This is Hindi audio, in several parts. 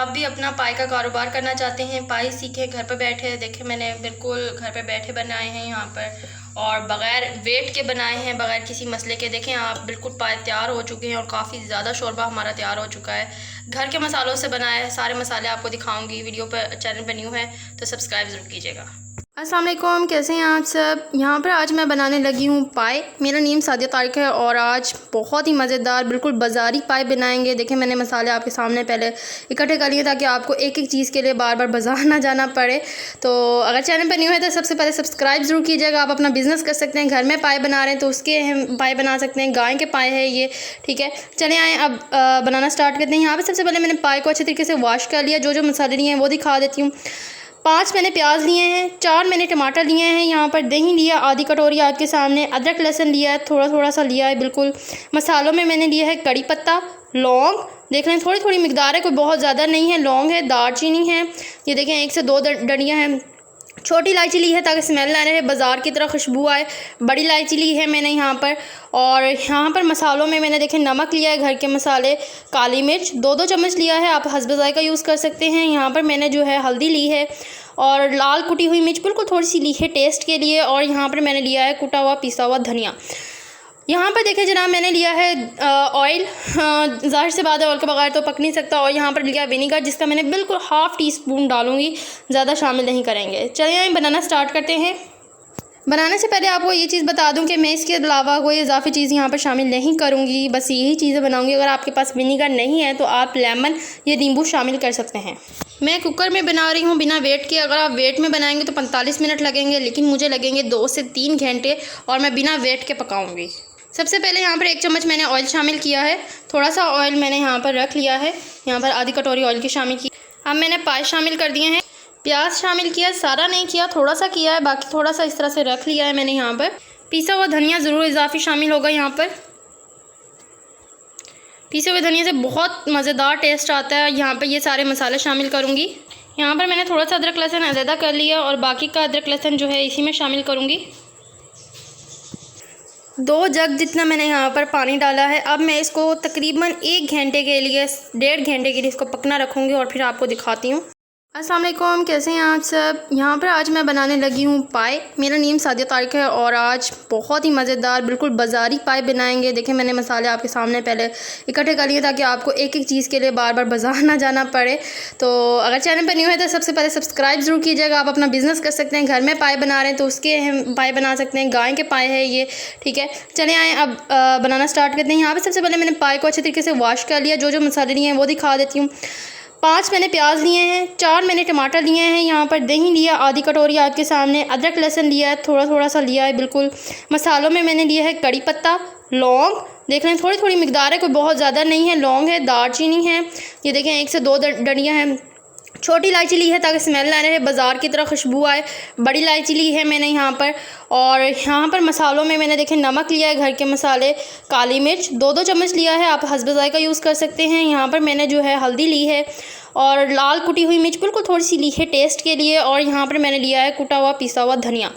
आप भी अपना पाई का कारोबार करना चाहते हैं, पाई सीखें घर पर बैठे। देखें मैंने बिल्कुल घर पर बैठे बनाए हैं यहाँ पर, और बग़ैर वेट के बनाए हैं, बग़ैर किसी मसले के। देखें आप बिल्कुल पाए तैयार हो चुके हैं और काफ़ी ज़्यादा शोरबा हमारा तैयार हो चुका है। घर के मसालों से बनाया है, सारे मसाले आपको दिखाऊंगी। वीडियो पर चैनल पर न्यू है तो सब्सक्राइब ज़रूर कीजिएगा। अस्सलाम वालेकुम, कैसे हैं आप सब। यहाँ पर आज मैं बनाने लगी हूँ पाई। मेरा नेम सादिया तारिक है और आज बहुत ही मज़ेदार बिल्कुल बाज़ारी पाई बनाएंगे। देखें मैंने मसाले आपके सामने पहले इकट्ठे कर लिए ताकि आपको एक एक चीज़ के लिए बार बार बाज़ार ना जाना पड़े। तो अगर चैनल पर न्यू है तो सबसे पहले सब्सक्राइब ज़रूर कीजिएगा। आप अपना बिज़नेस कर सकते हैं, घर में पाई बना रहे हैं तो उसके हम पाई बना सकते हैं। गाय के पाए है ये, ठीक है। चले आए अब बनाना स्टार्ट करते हैं। यहाँ पर सबसे पहले मैंने पाई को अच्छे तरीके से वॉश कर लिया। जो जो मसाले लिए हैं वो दिखा देती हूँ। 5 मैंने प्याज लिए हैं, 4 मैंने टमाटर लिए हैं, यहाँ पर दही लिया आधी कटोरी आपके सामने, अदरक लहसुन लिया है थोड़ा थोड़ा सा लिया है बिल्कुल। मसालों में मैंने लिया है कड़ी पत्ता, लौंग, देख लें थोड़ी थोड़ी मिकदार है, कोई बहुत ज़्यादा नहीं है। लौंग है, दालचीनी है, ये देखें 1 से 2 डंडियाँ हैं। छोटी इलायची ली है ताकि स्मेल ना रहे, बाज़ार की तरह खुशबू आए। बड़ी इलायची ली है मैंने यहाँ पर। और यहाँ पर मसालों में मैंने देखें नमक लिया है, घर के मसाले, काली मिर्च 2-2 चम्मच लिया है, आप हस्ब ज़ायक़ा यूज़ कर सकते हैं। यहाँ पर मैंने जो है हल्दी ली है और लाल कुटी हुई मिर्च बिल्कुल थोड़ी सी ली है टेस्ट के लिए। और यहाँ पर मैंने लिया है कुटा हुआ पिसा हुआ धनिया। यहाँ पर देखें जनाब मैंने लिया है ऑयल। ज़ाहिर से बात है ऑयल के बगैर तो पक नहीं सकता। और यहाँ पर लिया विनीगर, जिसका मैंने बिल्कुल ½ टीस्पून डालूँगी, ज़्यादा शामिल नहीं करेंगे। चलिए बनाना स्टार्ट करते हैं। बनाने से पहले आपको ये चीज़ बता दूं कि मैं इसके अलावा कोई इजाफी चीज़ यहाँ पर शामिल नहीं करूँगी, बस यही चीज़ें बनाऊँगी। अगर आपके पास विनीगर नहीं है तो आप लेमन या नींबू शामिल कर सकते हैं। मैं कुकर में बना रही हूँ बिना वेट के। अगर आप वेट में बनाएंगे तो 45 मिनट लगेंगे, लेकिन मुझे लगेंगे 2 से 3 घंटे, और मैं बिना वेट के पकाऊँगी। सबसे पहले यहाँ पर 1 चम्मच मैंने ऑयल शामिल किया है। थोड़ा सा ऑयल मैंने यहाँ पर रख लिया है, यहाँ पर आधी कटोरी ऑयल की शामिल की। अब मैंने पाई शामिल कर दिए हैं, प्याज शामिल किया, सारा नहीं किया, थोड़ा सा किया है, बाकी थोड़ा सा इस तरह से रख लिया है मैंने। यहाँ पर पिसा हुआ धनिया ज़रूर इजाफी शामिल होगा। यहाँ पर पिसे हुए धनिया से बहुत मज़ेदार टेस्ट आता है। यहाँ पर ये सारे मसाले शामिल करूँगी। यहाँ पर मैंने थोड़ा सा अदरक लहसुन अलहदा कर लिया और बाकी का अदरक लहसुन जो है इसी में शामिल करूँगी। 2 जग जितना मैंने यहाँ पर पानी डाला है। अब मैं इसको तकरीबन 1 घंटे के लिए, 1.5 घंटे के लिए इसको पकना रखूँगी और फिर आपको दिखाती हूँ। अस्सलाम वालेकुम, कैसे हैं आप सब। यहाँ पर आज मैं बनाने लगी हूँ पाई। मेरा नेम सादिया तारिक है और आज बहुत ही मज़ेदार बिल्कुल बाज़ारी पाई बनाएंगे। देखें मैंने मसाले आपके सामने पहले इकट्ठे कर लिए ताकि आपको एक एक चीज़ के लिए बार बार बाज़ार ना जाना पड़े। तो अगर चैनल पर न्यू है तो सबसे पहले सब्सक्राइब ज़रूर कीजिएगा। आप अपना बिज़नेस कर सकते हैं, घर में पाई बना रहे हैं तो उसके हम पाई बना सकते हैं। गाय के पाए है ये, ठीक है। चले आए अब बनाना स्टार्ट करते हैं। यहाँ पर सबसे पहले मैंने पाई को अच्छे तरीके से वॉश कर लिया। जो जो मसाले लिए हैं वो दिखा देती हूँ। 5 मैंने प्याज लिए हैं, 4 मैंने टमाटर लिए हैं, यहाँ पर दही लिया आधी कटोरी आपके सामने, अदरक लहसुन लिया है थोड़ा थोड़ा सा लिया है बिल्कुल। मसालों में मैंने लिया है कड़ी पत्ता, लौंग, देख लें थोड़ी थोड़ी मिकदार है, कोई बहुत ज़्यादा नहीं है। लौंग है, दालचीनी है, ये देखें 1 से 2 डंडियाँ हैं। छोटी इलायची ली है ताकि स्मेल ना रहे, बाज़ार की तरह खुशबू आए। बड़ी इलायची ली है मैंने यहाँ पर। और यहाँ पर मसालों में मैंने देखें नमक लिया है, घर के मसाले, काली मिर्च 2-2 चम्मच लिया है, आप हस्ब ज़ायक़ा यूज़ कर सकते हैं। यहाँ पर मैंने जो है हल्दी ली है और लाल कुटी हुई मिर्च बिल्कुल थोड़ी सी ली है टेस्ट के लिए। और यहाँ पर मैंने लिया है कुटा हुआ पिसा हुआ धनिया।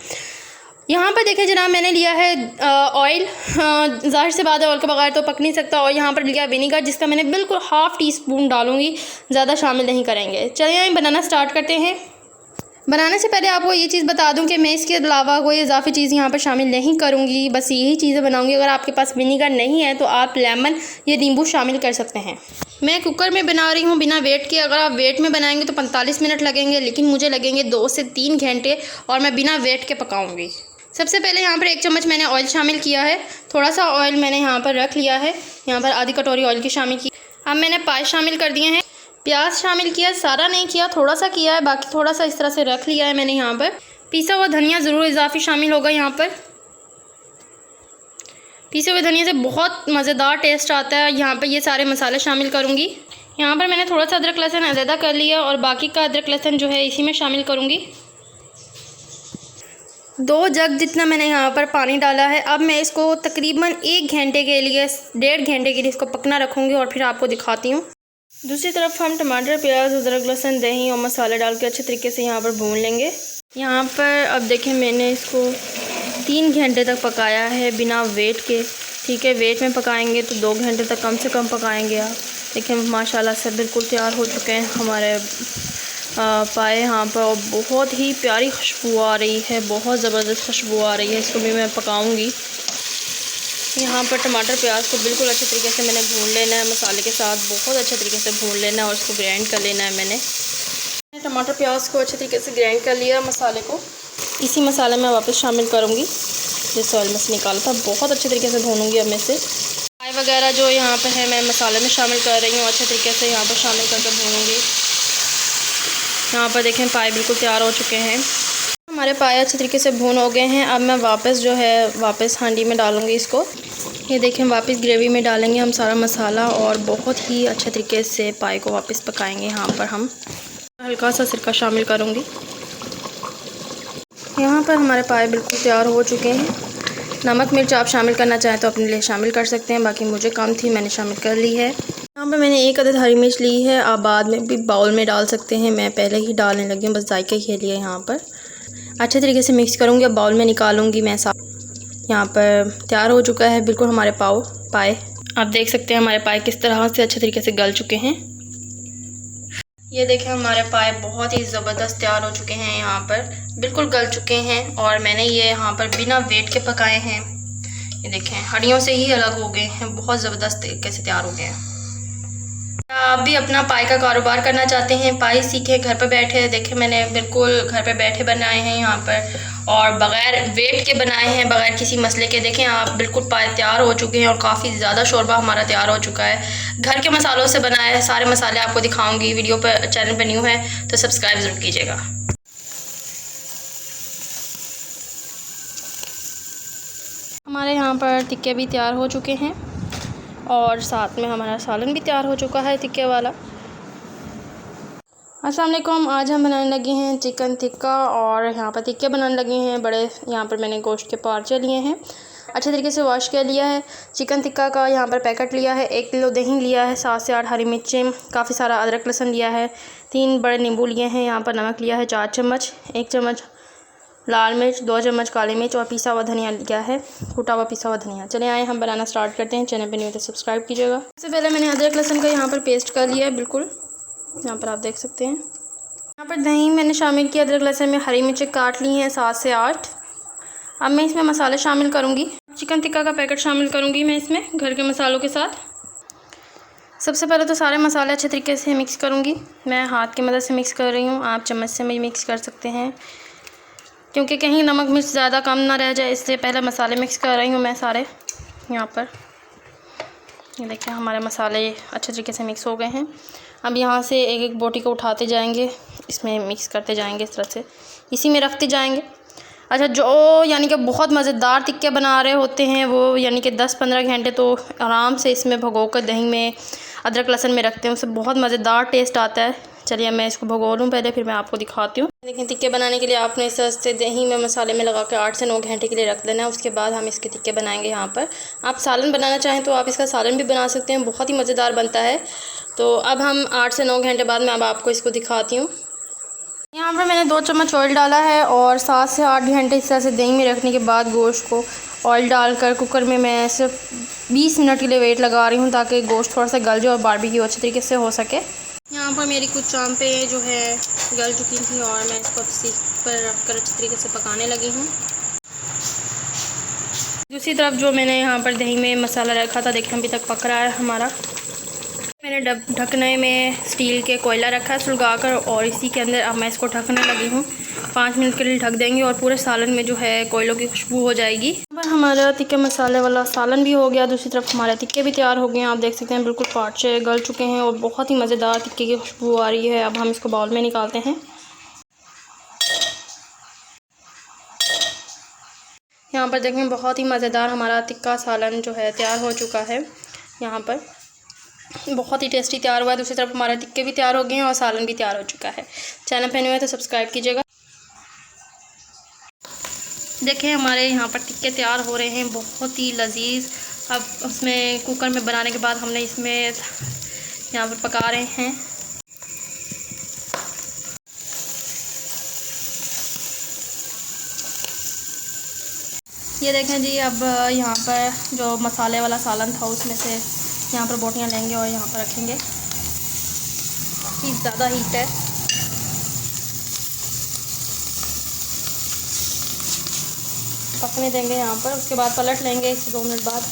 यहाँ पर देखें जनाब मैंने लिया है ऑयल। ज़ाहिर से बात है ऑयल के बगैर तो पक नहीं सकता। और यहाँ पर लिया विनीगर, जिसका मैंने बिल्कुल ½ टीस्पून डालूँगी, ज़्यादा शामिल नहीं करेंगे। चलिए बनाना स्टार्ट करते हैं। बनाने से पहले आपको ये चीज़ बता दूं कि मैं इसके अलावा कोई इजाफी चीज़ यहाँ पर शामिल नहीं करूँगी, बस यही चीज़ें बनाऊँगी। अगर आपके पास विनीगर नहीं है तो आप लेमन या नींबू शामिल कर सकते हैं। मैं कुकर में बना रही हूँ बिना वेट के। अगर आप वेट में बनाएंगे तो 45 मिनट लगेंगे, लेकिन मुझे लगेंगे 2 से 3 घंटे, और मैं बिना वेट के पकाऊँगी। सबसे पहले यहाँ पर 1 चम्मच मैंने ऑयल शामिल किया है। थोड़ा सा ऑयल मैंने यहाँ पर रख लिया है, यहाँ पर आधी कटोरी ऑयल की शामिल की। अब मैंने पाई शामिल कर दिए हैं, प्याज शामिल किया, सारा नहीं किया, थोड़ा सा किया है, बाकी थोड़ा सा इस तरह से रख लिया है मैंने। यहाँ पर पिसा हुआ धनिया ज़रूर इजाफी शामिल होगा। यहाँ पर पिसे हुए धनिया से बहुत मज़ेदार टेस्ट आता है। यहाँ पर ये सारे मसाले शामिल करूँगी। यहाँ पर मैंने थोड़ा सा अदरक लहसुन अलहदा कर लिया और बाकी का अदरक लहसुन जो है इसी में शामिल करूँगी। 2 जग जितना मैंने यहाँ पर पानी डाला है। अब मैं इसको तकरीबन 1 घंटे के लिए, 1.5 घंटे के लिए इसको पकना रखूँगी और फिर आपको दिखाती हूँ। दूसरी तरफ हम टमाटर, प्याज, अदरक लहसुन, दही और मसाले डाल के अच्छे तरीके से यहाँ पर भून लेंगे। यहाँ पर अब देखें मैंने इसको 3 घंटे तक पकाया है बिना वेट के, ठीक है। वेट में पकाएंगे तो 2 घंटे तक कम से कम पकाएंगे आप। देखिए माशाल्लाह से बिल्कुल तैयार हो चुके हैं हमारे पाए यहाँ पर, और बहुत ही प्यारी खुशबू आ रही है, बहुत ज़बरदस्त खुशबू आ रही है। इसको भी मैं पकाऊंगी। यहाँ पर टमाटर प्याज को बिल्कुल अच्छे तरीके से मैंने भून लेना है, मसाले के साथ बहुत अच्छे तरीके से भून लेना है और इसको ग्राइंड कर लेना है। मैंने टमाटर प्याज को अच्छे तरीके से ग्राइंड कर लिया। मसाले को इसी मसाले में वापस शामिल करूँगी जिस ऑयल में से निकाला था। बहुत अच्छे तरीके से भूनूंगी अब मैं से पाए वगैरह जो यहाँ पर है मैं मसाले में शामिल कर रही हूँ। अच्छे तरीके से यहाँ पर शामिल करके भूनूंगी। यहाँ पर देखें पाए बिल्कुल तैयार हो चुके हैं। हमारे पाए अच्छे तरीके से भून हो गए हैं। अब मैं वापस हांडी में डालूँगी इसको। ये देखें वापस ग्रेवी में डालेंगे हम सारा मसाला और बहुत ही अच्छे तरीके से पाए को वापस पकाएंगे। यहाँ पर हम हल्का सा सिरका शामिल करूँगी। यहाँ पर हमारे पाए बिल्कुल तैयार हो चुके हैं। नमक मिर्च आप शामिल करना चाहें तो अपने लिए शामिल कर सकते हैं, बाकी मुझे कम थी मैंने शामिल कर ली है। यहाँ पर मैंने 1 अदद हरी मिर्च ली है। आप बाद में भी बाउल में डाल सकते हैं, मैं पहले ही डालने लगी हूँ बस जायके के लिए। यहाँ पर अच्छे तरीके से मिक्स करूँगी। अब बाउल में निकालूँगी मैं। यहाँ पर तैयार हो चुका है बिल्कुल हमारे पाए। आप देख सकते हैं हमारे पाए किस तरह से अच्छे तरीके से गल चुके हैं। ये देखें हमारे पाए बहुत ही ज़बरदस्त तैयार हो चुके हैं। यहाँ पर बिल्कुल गल चुके हैं और मैंने ये यहाँ पर बिना वेट के पकाए हैं। ये देखें हड्डियों से ही अलग हो गए हैं, बहुत ज़बरदस्त तरीके से तैयार हो गए हैं। आप भी अपना पाए का कारोबार करना चाहते हैं, पाए सीखें घर पर बैठे। देखें मैंने बिल्कुल घर पर बैठे बनाए हैं यहाँ पर, और बग़ैर वेट के बनाए हैं, बग़ैर किसी मसले के। देखें आप बिल्कुल पाए तैयार हो चुके हैं और काफ़ी ज़्यादा शोरबा हमारा तैयार हो चुका है। घर के मसालों से बनाया है, सारे मसाले आपको दिखाऊंगी। वीडियो पर चैनल पर न्यू है तो सब्सक्राइब ज़रूर कीजिएगा। हमारे यहाँ पर टिक्के भी तैयार हो चुके हैं और साथ में हमारा सालन भी तैयार हो चुका है टिक्के वाला। अस्सलाम वालेकुम। आज हम बनाने लगे हैं चिकन टिक्का और यहाँ पर टिक्के बनाने लगे हैं बड़े। यहाँ पर मैंने गोश्त के पार्चे लिए हैं, अच्छे तरीके से वॉश कर लिया है। चिकन टिक्का का यहाँ पर पैकेट लिया है, 1 किलो दही लिया है, 7 से 8 हरी मिर्चें, काफ़ी सारा अदरक लहसुन लिया है, 3 बड़े नींबू लिए हैं। यहाँ पर नमक लिया है 4 चम्मच, 1 चम्मच लाल मिर्च, 2 चम्मच काली मिर्च और पिसा हुआ धनिया लिया है, कूटा हुआ पिसा हुआ धनिया। चले आए हम बनाना स्टार्ट करते हैं। चैनल पे नहीं हो तो सब्सक्राइब कीजिएगा। सबसे पहले मैंने अदरक लहसुन का यहाँ पर पेस्ट कर लिया है बिल्कुल, यहाँ पर आप देख सकते हैं। यहाँ पर दही मैंने शामिल किया, अदरक लहसुन में हरी मिर्चें काट ली हैं 7 से 8। अब मैं इसमें मसाले शामिल करूँगी। चिकन टिक्का का पैकेट शामिल करूँगी मैं इसमें घर के मसालों के साथ। सबसे पहले तो सारे मसाले अच्छे तरीके से मिक्स करूँगी। मैं हाथ की मदद से मिक्स कर रही हूँ, आप चम्मच से भी मिक्स कर सकते हैं, क्योंकि कहीं नमक मिर्च ज़्यादा कम ना रह जाए, इसलिए पहले मसाले मिक्स कर रही हूँ मैं सारे। यहाँ पर ये देखिए हमारे मसाले अच्छे तरीके से मिक्स हो गए हैं। अब यहाँ से एक एक बोटी को उठाते जाएंगे, इसमें मिक्स करते जाएंगे, इस तरह से इसी में रखते जाएंगे। अच्छा, जो यानी कि बहुत मज़ेदार टिक्के बना रहे होते हैं वो यानी कि 10-15 घंटे तो आराम से इसमें भगो कर दही में अदरक लहसुन में रखते हैं, उससे बहुत मज़ेदार टेस्ट आता है। चलिए मैं इसको भगो लूँ पहले, फिर मैं आपको दिखाती हूँ। लेकिन टिक्के बनाने के लिए आपने इस तरह से दही में मसाले में लगा के 8 से 9 घंटे के लिए रख देना है। उसके बाद हम इसके टिक्के बनाएंगे। यहाँ पर आप सालन बनाना चाहें तो आप इसका सालन भी बना सकते हैं, बहुत ही मज़ेदार बनता है। तो अब हम 8 से 9 घंटे बाद मैं अब आपको इसको दिखाती हूँ। यहाँ पर मैंने 2 चम्मच ऑयल डाला है और 7 से 8 घंटे इस तरह से दही में रखने के बाद गोश्त को ऑयल डालकर कुकर में मैं सिर्फ 20 मिनट के लिए वेट लगा रही हूँ, ताकि गोश्त थोड़ा सा गल जाए और बारबेक्यू अच्छे तरीके से हो सके। यहाँ पर मेरी कुछ चांपें जो है गल चुकी थी और मैं इसको सीख पर रख कर अच्छे तरीके से पकाने लगी हूँ। दूसरी तरफ जो मैंने यहाँ पर दही में मसाला रखा था, देखें अभी तक पक रहा है हमारा। मैंने ढकने में स्टील के कोयला रखा है सुलगा कर, और इसी के अंदर अब मैं इसको ढकने लगी हूँ। 5 मिनट के लिए ढक देंगे और पूरे सालन में जो है कोयलों की खुशबू हो जाएगी। अब हमारा टिक्के मसाले वाला सालन भी हो गया, दूसरी तरफ हमारे टिक्के भी तैयार हो गए हैं। आप देख सकते हैं बिल्कुल पार्चे गल चुके हैं और बहुत ही मज़ेदार टिक्के की खुशबू आ रही है। अब हम इसको बाउल में निकालते हैं। यहाँ पर देखें बहुत ही मज़ेदार हमारा टिक्का सालन जो है तैयार हो चुका है। यहाँ पर बहुत ही टेस्टी तैयार हुआ है। दूसरी तरफ हमारे टिक्के भी तैयार हो गए हैं और सालन भी तैयार हो चुका है। चैनल पे न्यू है तो सब्सक्राइब कीजिएगा। देखें हमारे यहाँ पर टिक्के तैयार हो रहे हैं, बहुत ही लजीज। अब उसमें कुकर में बनाने के बाद हमने इसमें यहाँ पर पका रहे हैं। ये देखें जी, अब यहाँ पर जो मसाले वाला सालन था उसमें से यहाँ पर बोटियाँ लेंगे और यहाँ पर रखेंगे। काफ़ी ज़्यादा हीट है। पकने देंगे यहाँ पर। उसके बाद पलट लेंगे, इससे 2 मिनट बाद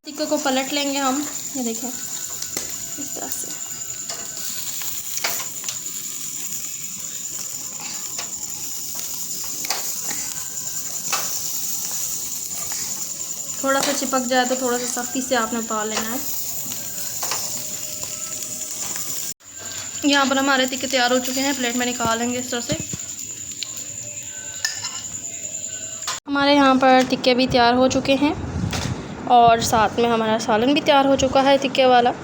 टिक्के को पलट लेंगे हम। ये देखें इस तरह से। थोड़ा सा चिपक जाए तो थोड़ा सा सख्ती से आपने पाल लेना है। यहाँ पर हमारे टिक्के तैयार हो चुके हैं, प्लेट में निकाल लेंगे इस तरह से। हमारे यहाँ पर टिक्के भी तैयार हो चुके हैं और साथ में हमारा सालन भी तैयार हो चुका है टिक्के वाला।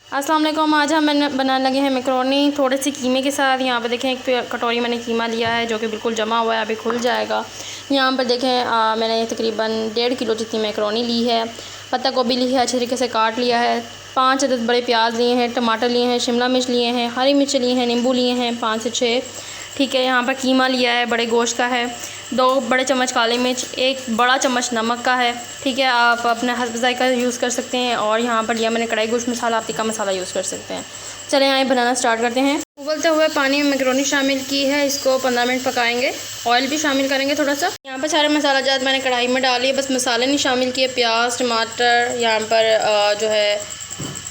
अस्सलाम वालेकुम। आज हम बनाने लगे हैं मैकरोनी थोड़े से कीमे के साथ। यहाँ पर देखें एक कटोरी मैंने कीमा लिया है जो कि बिल्कुल जमा हुआ है, अभी खुल जाएगा। यहाँ पर देखें मैंने तकरीबन 1.5 किलो जितनी मैकरोनी ली है। पत्ता गोभी ली है, अच्छे तरीके से काट लिया है। 5 अदद बड़े प्याज लिए हैं, टमाटर लिए हैं, शिमला मिर्च लिए हैं, हरी मिर्च लिए हैं, नींबू लिए हैं 5 से 6। ठीक है। यहाँ पर कीमा लिया है, बड़े गोश्त का है। 2 बड़े चम्मच काली मिर्च, 1 बड़ा चम्मच नमक का है। ठीक है, आप अपने हस्ब ज़ायक़ा यूज़ कर सकते हैं। और यहाँ पर लिया मैंने कढ़ाई गोश्त मसाला, आप टिक्का मसाला यूज़ कर सकते हैं। चलें यहाँ बनाना स्टार्ट करते हैं। उबलते हुए पानी में मैकरोनी शामिल की है, इसको 15 मिनट पकाएंगे। ऑयल भी शामिल करेंगे थोड़ा सा। यहाँ पर सारे मसाला जात मैंने कढ़ाई में डाली है, बस मसाले नहीं शामिल किए। प्याज, टमाटर, यहाँ पर जो है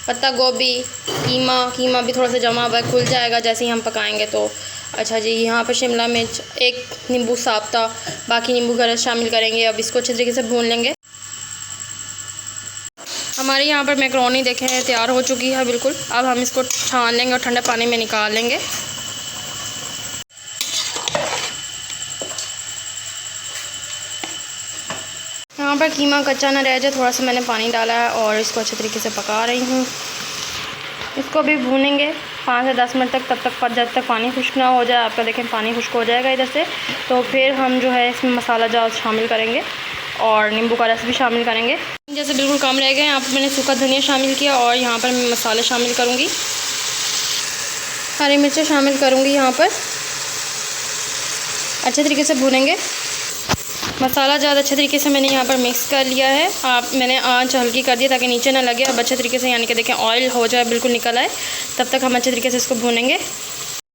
पत्ता गोभी, कीमा भी थोड़ा सा जमा हुआ है, खुल जाएगा जैसे ही हम पकाएंगे तो। अच्छा जी, यहाँ पर शिमला मिर्च, 1 नींबू साब्ता, बाकी नींबू का रस शामिल करेंगे। अब इसको अच्छे तरीके से भून लेंगे। हमारे यहाँ पर मैकरोनी देखें तैयार हो चुकी है बिल्कुल। अब हम इसको छान लेंगे और ठंडे पानी में निकाल लेंगे। यहाँ पर कीमा कच्चा ना रह जाए, थोड़ा सा मैंने पानी डाला है और इसको अच्छे तरीके से पका रही हूँ। इसको भी भूनेंगे 5 से 10 मिनट तक, तब तक जब तक पानी खुश्क ना हो जाए। आपका देखें पानी खुश्क हो जाएगा इधर से, तो फिर हम जो है इसमें मसाला जात शामिल करेंगे और नींबू का रस भी शामिल करेंगे। जैसे बिल्कुल कम रह गए, यहाँ पर मैंने सूखा धनिया शामिल किया और यहाँ पर मैं मसाले शामिल करूँगी। हरी मिर्चें शामिल करूँगी। यहाँ पर अच्छे तरीके से भूनेंगे। मसाला ज़्यादा अच्छे तरीके से मैंने यहाँ पर मिक्स कर लिया है। मैंने आंच हल्की कर दी ताकि नीचे ना लगे। अब अच्छे तरीके से यानी कि देखें ऑयल हो जाए, बिल्कुल निकल आए, तब तक हम अच्छे तरीके से इसको भूनेंगे।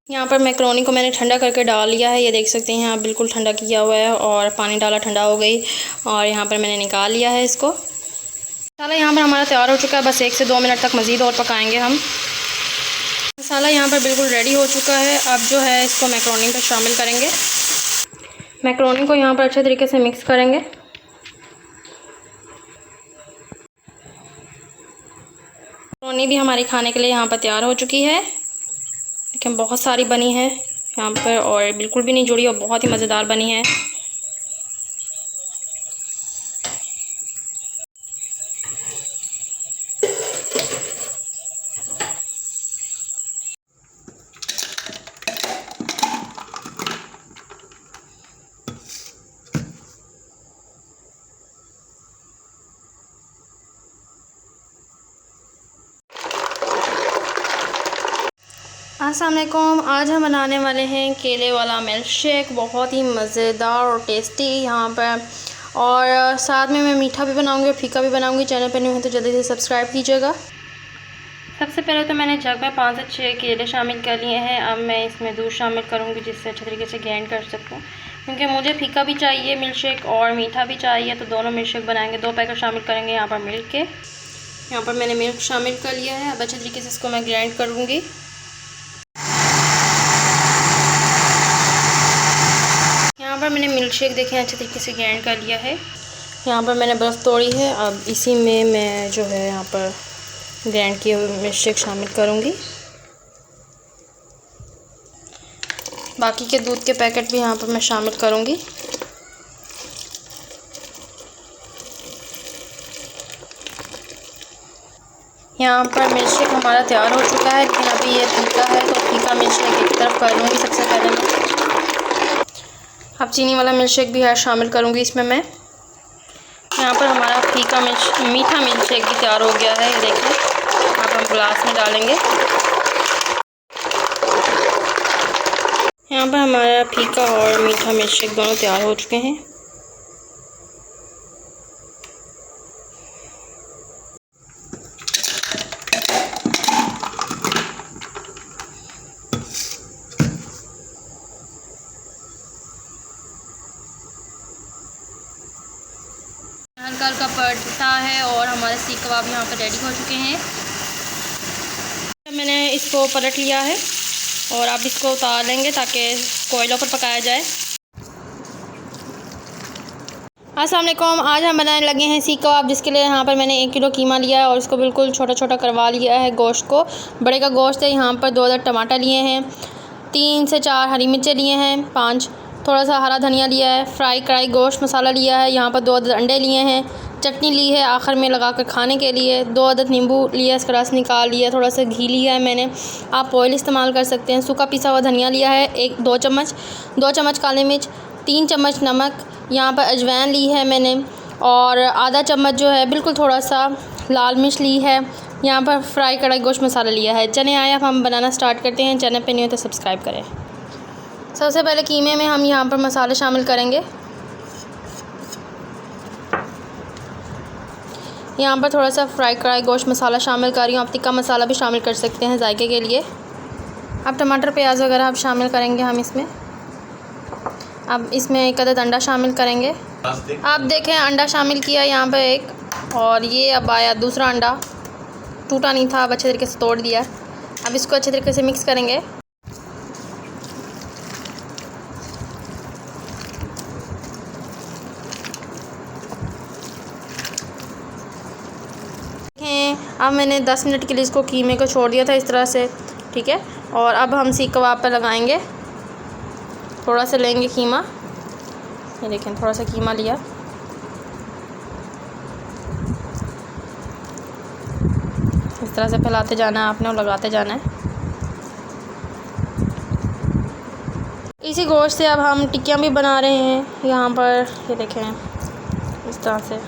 यहाँ पर मैकरोनी को मैंने ठंडा करके डाल लिया है, ये देख सकते हैं यहाँ बिल्कुल ठंडा किया हुआ है और पानी डाला ठंडा हो गई और यहाँ पर मैंने निकाल लिया है इसको। मसाला यहाँ पर हमारा तैयार हो चुका है, बस 1 से 2 मिनट तक मज़ीद और पकाएँगे हम। मसाला यहाँ पर बिल्कुल रेडी हो चुका है। अब जो है इसको मैकरोनी पर शामिल करेंगे। मैकरोनी को यहाँ पर अच्छे तरीके से मिक्स करेंगे। मैकरोनी भी हमारी खाने के लिए यहाँ पर तैयार हो चुकी है। लेकिन बहुत सारी बनी है यहाँ पर और बिल्कुल भी नहीं जुड़ी और बहुत ही मज़ेदार बनी है। अस्सलाम वालेकुम। आज हम बनाने वाले हैं केले वाला मिल्क शेक, बहुत ही मज़ेदार और टेस्टी यहाँ पर। और साथ में मैं मीठा भी बनाऊंगी और फीका भी बनाऊंगी। चैनल पर नहीं है तो जल्दी से सब्सक्राइब कीजिएगा। सबसे पहले तो मैंने जग में 5 से 6 केले शामिल कर लिए हैं। अब मैं इसमें दूध शामिल करूँगी जिससे अच्छे तरीके से ग्राइंड कर सकूँ, क्योंकि मुझे फीका भी चाहिए मिल्क शेक और मीठा भी चाहिए, तो दोनों मिल्क शेक बनाएंगे। 2 पैकेट शामिल करेंगे यहाँ पर मिल्क के। यहाँ पर मैंने मिल्क शामिल कर लिया है। अब अच्छे तरीके से इसको मैं ग्राइंड करूँगी। यहाँ पर मैंने मिल्क शेक देखें अच्छे तरीके से ग्राइंड कर लिया है। यहाँ पर मैंने बर्फ़ तोड़ी है। अब इसी में मैं जो है यहाँ पर ग्राइंड किए हुए मिल्क शेक शामिल करूँगी। बाकी के दूध के पैकेट भी यहाँ पर मैं शामिल करूँगी। यहाँ पर मिल्क शेक हमारा तैयार हो चुका है, लेकिन अभी ये फीका है तो फीका मिल्क शेक एक तरफ कर लूँगी सबसे पहले मैं। अब चीनी वाला मिल्क शेक भी है शामिल करूँगी इसमें मैं। यहाँ पर हमारा फीका मीठा मिल्क शेक भी तैयार हो गया है, ये देखिए। अब हम ग्लास में डालेंगे। यहाँ पर हमारा फीका और मीठा मिर्च शेक दोनों तैयार हो चुके हैं। हल्का हल्का पड़ता है और हमारे सीख कबाब यहाँ पर रेडी हो चुके हैं। मैंने इसको पलट लिया है और अब इसको उतार लेंगे ताकि कोयलों पर पकाया जाए। अस्सलाम वालेकुम, आज हम बनाने लगे हैं सीख कबाब, जिसके लिए यहाँ पर मैंने 1 किलो कीमा लिया है और इसको बिल्कुल छोटा छोटा करवा लिया है। गोश्त को बड़े का गोश्त है। यहाँ पर 2 अदद टमाटर लिए हैं, 3 से 4 हरी मिर्चें लिए हैं, 5 थोड़ा सा हरा धनिया लिया है, फ्राई कढ़ाई गोश्त मसाला लिया है, यहाँ पर 2 अदद अंडे लिए हैं, चटनी ली है आखिर में लगा कर खाने के लिए, 2 अदद नींबू लिया, इसका रस निकाल लिया, थोड़ा सा घी लिया है मैंने, आप ऑयल इस्तेमाल कर सकते हैं, सूखा पिसा हुआ धनिया लिया है 2 चम्मच काली मिर्च, 3 चम्मच नमक, यहाँ पर अजवाइन ली है मैंने और आधा चम्मच जो है बिल्कुल थोड़ा सा लाल मिर्च ली है। यहाँ पर फ्राई कढ़ाई गोश्त मसाला लिया है। चने आए, अब हम बनाना स्टार्ट करते हैं। चैनल पे नहीं हो तो सब्सक्राइब करें। सबसे पहले कीमे में हम यहाँ पर मसाले शामिल करेंगे। यहाँ पर थोड़ा सा फ्राई कढ़ाई गोश्त मसाला शामिल कर रही हूँ। आप तिक्का मसाला भी शामिल कर सकते हैं जायके के लिए। अब टमाटर प्याज वगैरह अब शामिल करेंगे हम इसमें। अब इसमें 1 अदद अंडा शामिल करेंगे। आप देखें अंडा शामिल किया यहाँ पर 1 और ये अब आया दूसरा अंडा, टूटा नहीं था, अब अच्छे तरीके से तोड़ दिया। अब इसको अच्छे तरीके से मिक्स करेंगे। अब मैंने 10 मिनट के लिए इसको कीमे को छोड़ दिया था इस तरह से, ठीक है। और अब हम सीख कबाब पर लगाएंगे। थोड़ा सा लेंगे कीमा, ये देखें थोड़ा सा कीमा लिया, इस तरह से फैलाते जाना है आपने और लगाते जाना है। इसी गोश्त से अब हम टिक्कियाँ भी बना रहे हैं। यहाँ पर ये देखें इस तरह से।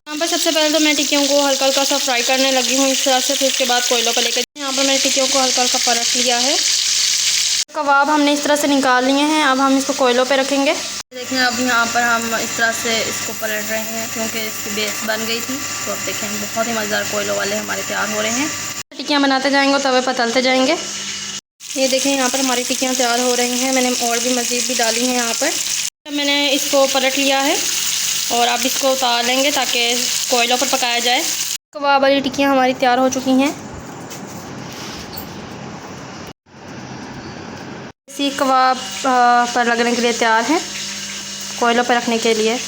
यहाँ पर सबसे पहले तो मैं टिक्कियों को हल्का हल्का सा फ्राई करने लगी हूँ इस तरह से। फिर उसके बाद कोयलों पर लेकर यहाँ पर मैंने टिक्कियों को हल्का हल्का पलट लिया है। कबाब हमने इस तरह से निकाल लिए हैं। अब हम इसको कोयलों पे रखेंगे। देखें अब यहाँ पर हम इस तरह से इसको पलट रहे हैं क्योंकि इसकी बेस बन गई थी। तो अब देखें बहुत ही मज़ेदार कोयलों वाले हमारे तैयार हो रहे हैं। टिक्कियाँ बनाते जाएंगे और तवे पर तलते जाएंगे। ये देखें यहाँ पर हमारी टिक्कियाँ तैयार हो रही हैं। मैंने और भी मज़ीद भी डाली हैं यहाँ पर। मैंने इसको पलट लिया है और अब इसको उतार लेंगे ताकि कोयलों पर पकाया जाए। कबाब वाली टिक्कियाँ हमारी तैयार हो चुकी हैं। सीख कबाब पर लगने के लिए तैयार हैं, कोयलों पर रखने के लिए।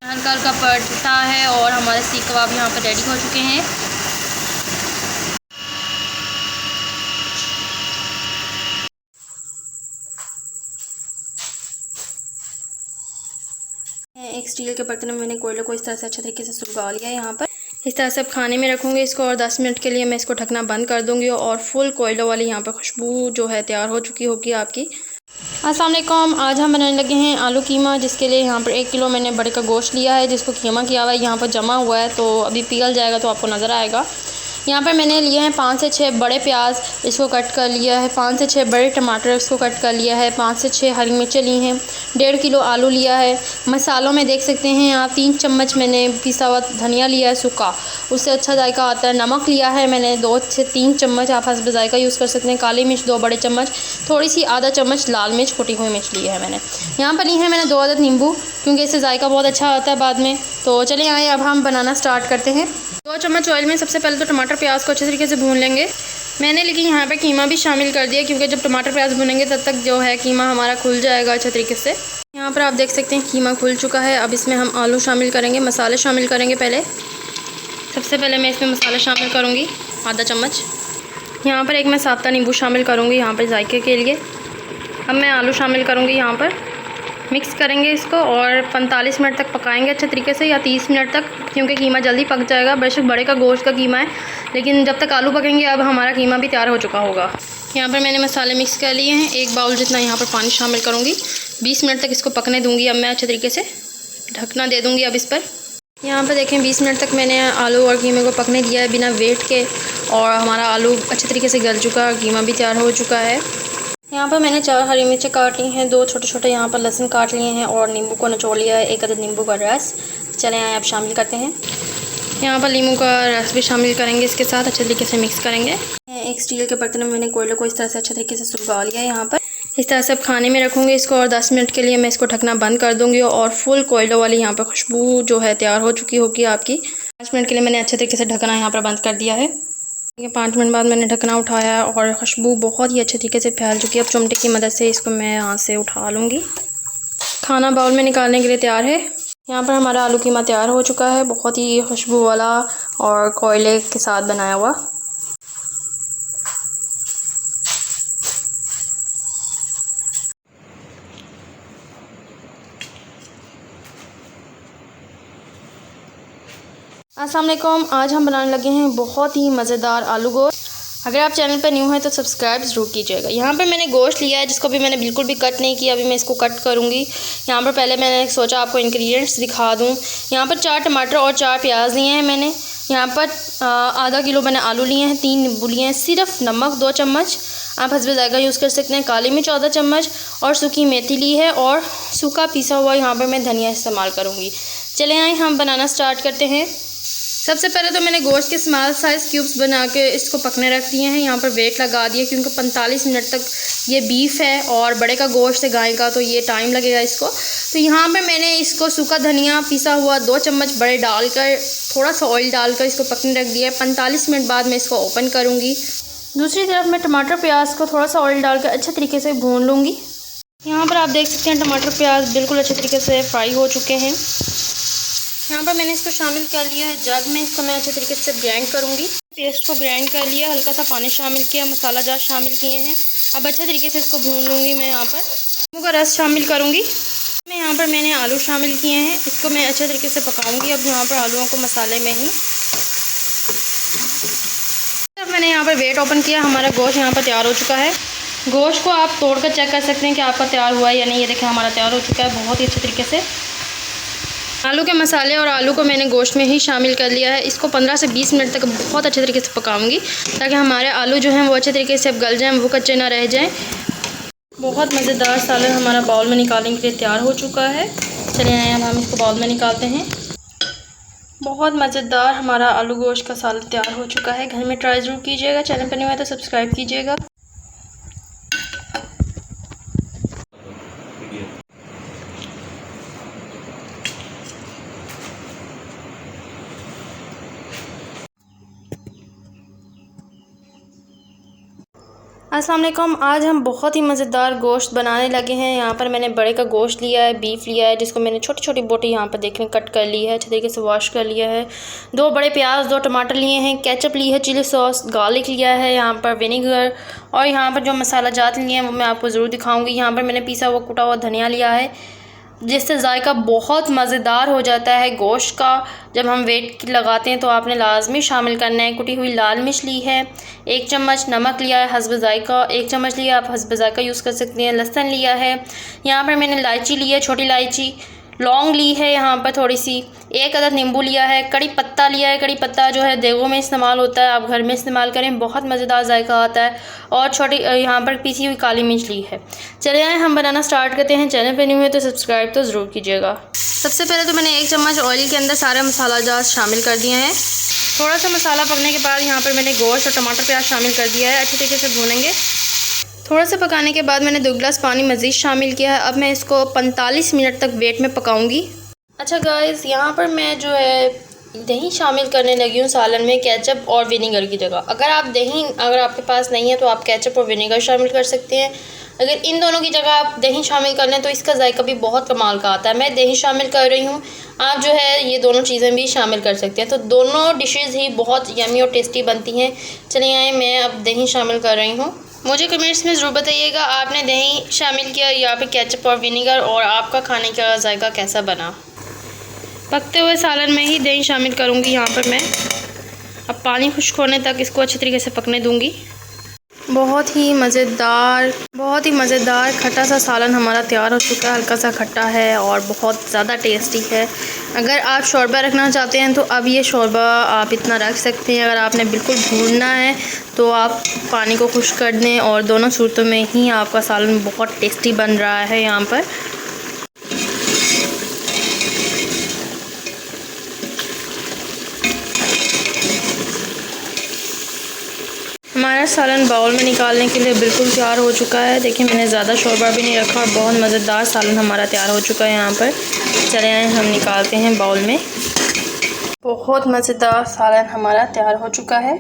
हल्का हल्का पड़ता है और हमारे सीख कबाब यहाँ पर रेडी हो चुके हैं। एक स्टील के बर्तन में मैंने कोयले को इस तरह से अच्छे तरीके से सुलगा लिया है। यहाँ पर इस तरह से अब खाने में रखूँगी इसको और 10 मिनट के लिए मैं इसको ढकना बंद कर दूँगी और फुल कोयलों वाली यहाँ पर खुशबू जो है तैयार हो चुकी होगी आपकी। अस्सलाम वालेकुम, आज हम बनाने लगे हैं आलू कीमा, जिसके लिए यहाँ पर 1 किलो मैंने बड़े का गोश्त लिया है जिसको कीमा किया हुआ है। यहाँ पर जमा हुआ है तो अभी पिघल जाएगा तो आपको नज़र आएगा। यहाँ पर मैंने लिए हैं 5 से 6 बड़े प्याज, इसको कट कर लिया है, 5 से 6 बड़े टमाटर, इसको कट कर लिया है, 5 से 6 हरी मिर्चें ली हैं, 1.5 किलो आलू लिया है। मसालों में देख सकते हैं आप 3 चम्मच मैंने पिसा हुआ धनिया लिया है सूखा, उससे अच्छा जायका आता है। नमक लिया है मैंने 2 से 3 चम्मच, आप हस्ब जायका यूज़ कर सकते हैं। काली मिर्च 2 बड़े चम्मच, थोड़ी सी आधा चम्मच लाल मिर्च कुटी हुई मिर्च ली है मैंने। यहाँ पर ली है मैंने 2 अदद नींबू, क्योंकि इससे जायका बहुत अच्छा आता है बाद में। तो चलिए आए अब हम बनाना स्टार्ट करते हैं। 2 चम्मच ऑयल में सबसे पहले तो टमाटर प्याज को अच्छे तरीके से भून लेंगे। मैंने लेकिन यहाँ पे कीमा भी शामिल कर दिया, क्योंकि जब टमाटर प्याज भुनेंगे तब तक जो है कीमा हमारा खुल जाएगा अच्छे तरीके से। यहाँ पर आप देख सकते हैं कीमा खुल चुका है। अब इसमें हम आलू शामिल करेंगे, मसाले शामिल करेंगे। सबसे पहले मैं इसमें मसाले शामिल करूँगी। आधा चम्मच। यहाँ पर एक मैं साबुत नींबू शामिल करूँगी यहाँ पर जायके के लिए। अब मैं आलू शामिल करूँगी यहाँ पर। मिक्स करेंगे इसको और 45 मिनट तक पकाएंगे अच्छे तरीके से, या 30 मिनट तक, क्योंकि कीमा जल्दी पक जाएगा। बेशक बड़े का गोश्त का कीमा है, लेकिन जब तक आलू पकेंगे अब हमारा कीमा भी तैयार हो चुका होगा। यहाँ पर मैंने मसाले मिक्स कर लिए हैं। 1 बाउल जितना यहाँ पर पानी शामिल करूँगी। 20 मिनट तक इसको पकने दूँगी। अब मैं अच्छे तरीके से ढकना दे दूँगी अब इस पर। यहाँ पर देखें 20 मिनट तक मैंने आलू और कीमे को पकने दिया है बिना वेट के, और हमारा आलू अच्छे तरीके से गल चुका है और कीमा भी तैयार हो चुका है। यहाँ पर मैंने 4 हरी मिर्चें काट ली हैं, 2 छोटे छोटे यहाँ पर लहसुन काट लिए हैं, और नींबू को निचोड़ लिया है, 1 अदद नींबू का रस। चलें आए अब शामिल करते हैं। यहाँ पर नींबू का रस भी शामिल करेंगे इसके साथ, अच्छे तरीके से मिक्स करेंगे। एक स्टील के बर्तन में मैंने कोयले को इस तरह से अच्छे तरीके से सुलगा लिया है। यहाँ पर इस तरह से अब खाने में रखूँगी इसको, और 10 मिनट के लिए मैं इसको ढकना बंद कर दूँगी, और फुल कोयलों वाली यहाँ पर खुशबू जो है तैयार हो चुकी होगी आपकी। 5 मिनट के लिए मैंने अच्छे तरीके से ढकना यहाँ पर बंद कर दिया है। 5 मिनट बाद मैंने ढकना उठाया है और खुशबू बहुत ही अच्छे तरीके से फैल चुकी है। अब चिमटे की मदद से इसको मैं यहाँ से उठा लूँगी। खाना बाउल में निकालने के लिए तैयार है। यहाँ पर हमारा आलू कीमा तैयार हो चुका है, बहुत ही खुशबू वाला और कोयले के साथ बनाया हुआ। अस्सलाम वालेकुम। आज हम बनाने लगे हैं बहुत ही मज़ेदार आलू गोश्त। अगर आप चैनल पर न्यू हैं तो सब्सक्राइब ज़रूर कीजिएगा। यहाँ पर मैंने गोश्त लिया है जिसको भी मैंने बिल्कुल भी कट नहीं किया। अभी मैं इसको कट करूँगी। यहाँ पर पहले मैंने सोचा आपको इंग्रेडिएंट्स दिखा दूँ। यहाँ पर 4 टमाटर और 4 प्याज लिए हैं मैंने। यहाँ पर आधा किलो मैंने आलू लिए हैं, 3 नींबू लिए हैं, सिर्फ नमक 2 चम्मच, आप हस्बे ज़ायका यूज़ कर सकते हैं, काली मिर्च 14 चम्मच, और सूखी मेथी ली है, और सूखा पिसा हुआ यहाँ पर मैं धनिया इस्तेमाल करूँगी। चले आए हम बनाना स्टार्ट करते हैं। सबसे पहले तो मैंने गोश्त के स्मॉल साइज़ क्यूब्स बना के इसको पकने रख दिए हैं। यहाँ पर वेट लगा दिए क्योंकि 45 मिनट तक ये बीफ है और बड़े का गोश्त है गाय का, तो ये टाइम लगेगा इसको। तो यहाँ पे मैंने इसको सूखा धनिया पिसा हुआ 2 चम्मच बड़े डालकर, थोड़ा सा ऑयल डालकर इसको पकने रख दिया है। 45 मिनट बाद मैं इसको ओपन करूँगी। दूसरी तरफ मैं टमाटर प्याज को थोड़ा सा ऑयल डालकर अच्छे तरीके से भून लूँगी। यहाँ पर आप देख सकते हैं टमाटर प्याज बिल्कुल अच्छे तरीके से फ्राई हो चुके हैं। यहाँ पर मैंने इसको शामिल कर लिया है जग में। इसको मैं अच्छे तरीके से ग्राइंड करूँगी। पेस्ट को ग्राइंड कर लिया, हल्का सा पानी शामिल किया, मसाला जार शामिल किए हैं। अब अच्छे तरीके से इसको भून लूँगी। मैं यहाँ पर नींबू का रस शामिल करूँगी। मैं यहाँ पर मैंने आलू शामिल किए हैं, इसको मैं अच्छे तरीके से पकाऊँगी। अब यहाँ पर आलूओं को मसाले में ही मैंने यहाँ पर वेट ओपन किया। हमारा गोश्त यहाँ पर तैयार हो चुका है। गोश्त को आप तोड़ कर चेक कर सकते हैं कि आपका तैयार हुआ है या नहीं। ये देखें हमारा तैयार हो चुका है बहुत ही अच्छे तरीके से। आलू के मसाले और आलू को मैंने गोश्त में ही शामिल कर लिया है। इसको 15 से 20 मिनट तक बहुत अच्छे तरीके से पकाऊंगी ताकि हमारे आलू जो हैं वो अच्छे तरीके से गल जाएं, वो कच्चे ना रह जाएं। बहुत मज़ेदार सालन हमारा बाउल में निकालने के लिए तैयार हो चुका है। चलिए अब हम इसको बाउल में निकालते हैं। बहुत मज़ेदार हमारा आलू गोश्त का सालन तैयार हो चुका है। घर में ट्राई ज़रूर कीजिएगा। चैनल पर नहीं हुआ तो सब्सक्राइब कीजिएगा। अस्सलाम वालेकुम। आज हम बहुत ही मज़ेदार गोश्त बनाने लगे हैं। यहाँ पर मैंने बड़े का गोश्त लिया है, बीफ लिया है, जिसको मैंने छोटी छोटी बोटी यहाँ पर देखने कट कर ली है, अच्छे तरीके से वॉश कर लिया है। 2 बड़े प्याज, 2 टमाटर लिए हैं, केचप ली है, चिली सॉस, गार्लिक लिया है, यहाँ पर विनेगर, और यहाँ पर जो मसाला जात लिए हैं वो मैं आपको ज़रूर दिखाऊँगी। यहाँ पर मैंने पिसा हुआ कुटा हुआ धनिया लिया है, जिससे जायका बहुत मज़ेदार हो जाता है गोश्त का। जब हम वेट लगाते हैं तो आपने लाजमी शामिल करना है। कुटी हुई लाल मिर्च ली है, 1 चम्मच नमक लिया है हस्ब जायका, 1 चम्मच लिया, आप हस्ब जायका यूज़ कर सकते हैं। लहसुन लिया है, यहाँ पर मैंने इलायची ली है, छोटी इलायची, लौंग ली है यहाँ पर थोड़ी सी, 1 अदद नींबू लिया है, कड़ी पत्ता लिया है। कड़ी पत्ता जो है देगों में इस्तेमाल होता है, आप घर में इस्तेमाल करें, बहुत मज़ेदार जायका आता है। और छोटी यहाँ पर पीसी हुई काली मिर्च ली है। चलिए आए हम बनाना स्टार्ट करते हैं। चैनल पे न्यू है तो सब्सक्राइब तो ज़रूर कीजिएगा। सबसे पहले तो मैंने 1 चम्मच ऑयल के अंदर सारे मसाला जात शामिल कर दिए हैं। थोड़ा सा मसाला पकने के बाद यहाँ पर मैंने गोश्त और टमाटर प्याज शामिल कर दिया है। अच्छे तरीके से भूनेंगे। थोड़ा सा पकाने के बाद मैंने 2 गिलास पानी मज़ीद शामिल किया है। अब मैं इसको 45 मिनट तक वेट में पकाऊंगी। अच्छा गाइस, यहाँ पर मैं जो है दही शामिल करने लगी हूँ सालन में केचप और विनेगर की जगह। अगर आपके पास नहीं है तो आप केचप और विनेगर शामिल कर सकते हैं। अगर इन दोनों की जगह आप दही शामिल कर लें तो इसका जायका भी बहुत कमाल का आता है। मैं दही शामिल कर रही हूँ, आप जो है ये दोनों चीज़ें भी शामिल कर सकते हैं। तो दोनों डिशेस ही बहुत यमी और टेस्टी बनती हैं। चलिए आए, मैं अब दही शामिल कर रही हूँ। मुझे कमेंट्स में ज़रूर बताइएगा आपने दही शामिल किया या फिर केचप और विनेगर, और आपका खाने का जायका कैसा बना। पकते हुए सालन में ही दही शामिल करूँगी यहाँ पर मैं। अब पानी खुश्क होने तक इसको अच्छी तरीके से पकने दूँगी। बहुत ही मज़ेदार खट्टा सा सालन हमारा तैयार हो चुका है। हल्का सा खट्टा है और बहुत ज़्यादा टेस्टी है। अगर आप शोरबा रखना चाहते हैं तो अब ये शोरबा आप इतना रख सकते हैं। अगर आपने बिल्कुल भूनना है तो आप पानी को खुश्क कर दें, और दोनों सूरतों में ही आपका सालन बहुत टेस्टी बन रहा है। यहाँ पर हमारा सालन बाउल में निकालने के लिए बिल्कुल तैयार हो चुका है। देखिए मैंने ज़्यादा शोरबा भी नहीं रखा और बहुत मज़ेदार सालन हमारा तैयार हो चुका है। यहाँ पर चले आए, हम निकालते हैं बाउल में। बहुत मज़ेदार सालन हमारा तैयार हो चुका है।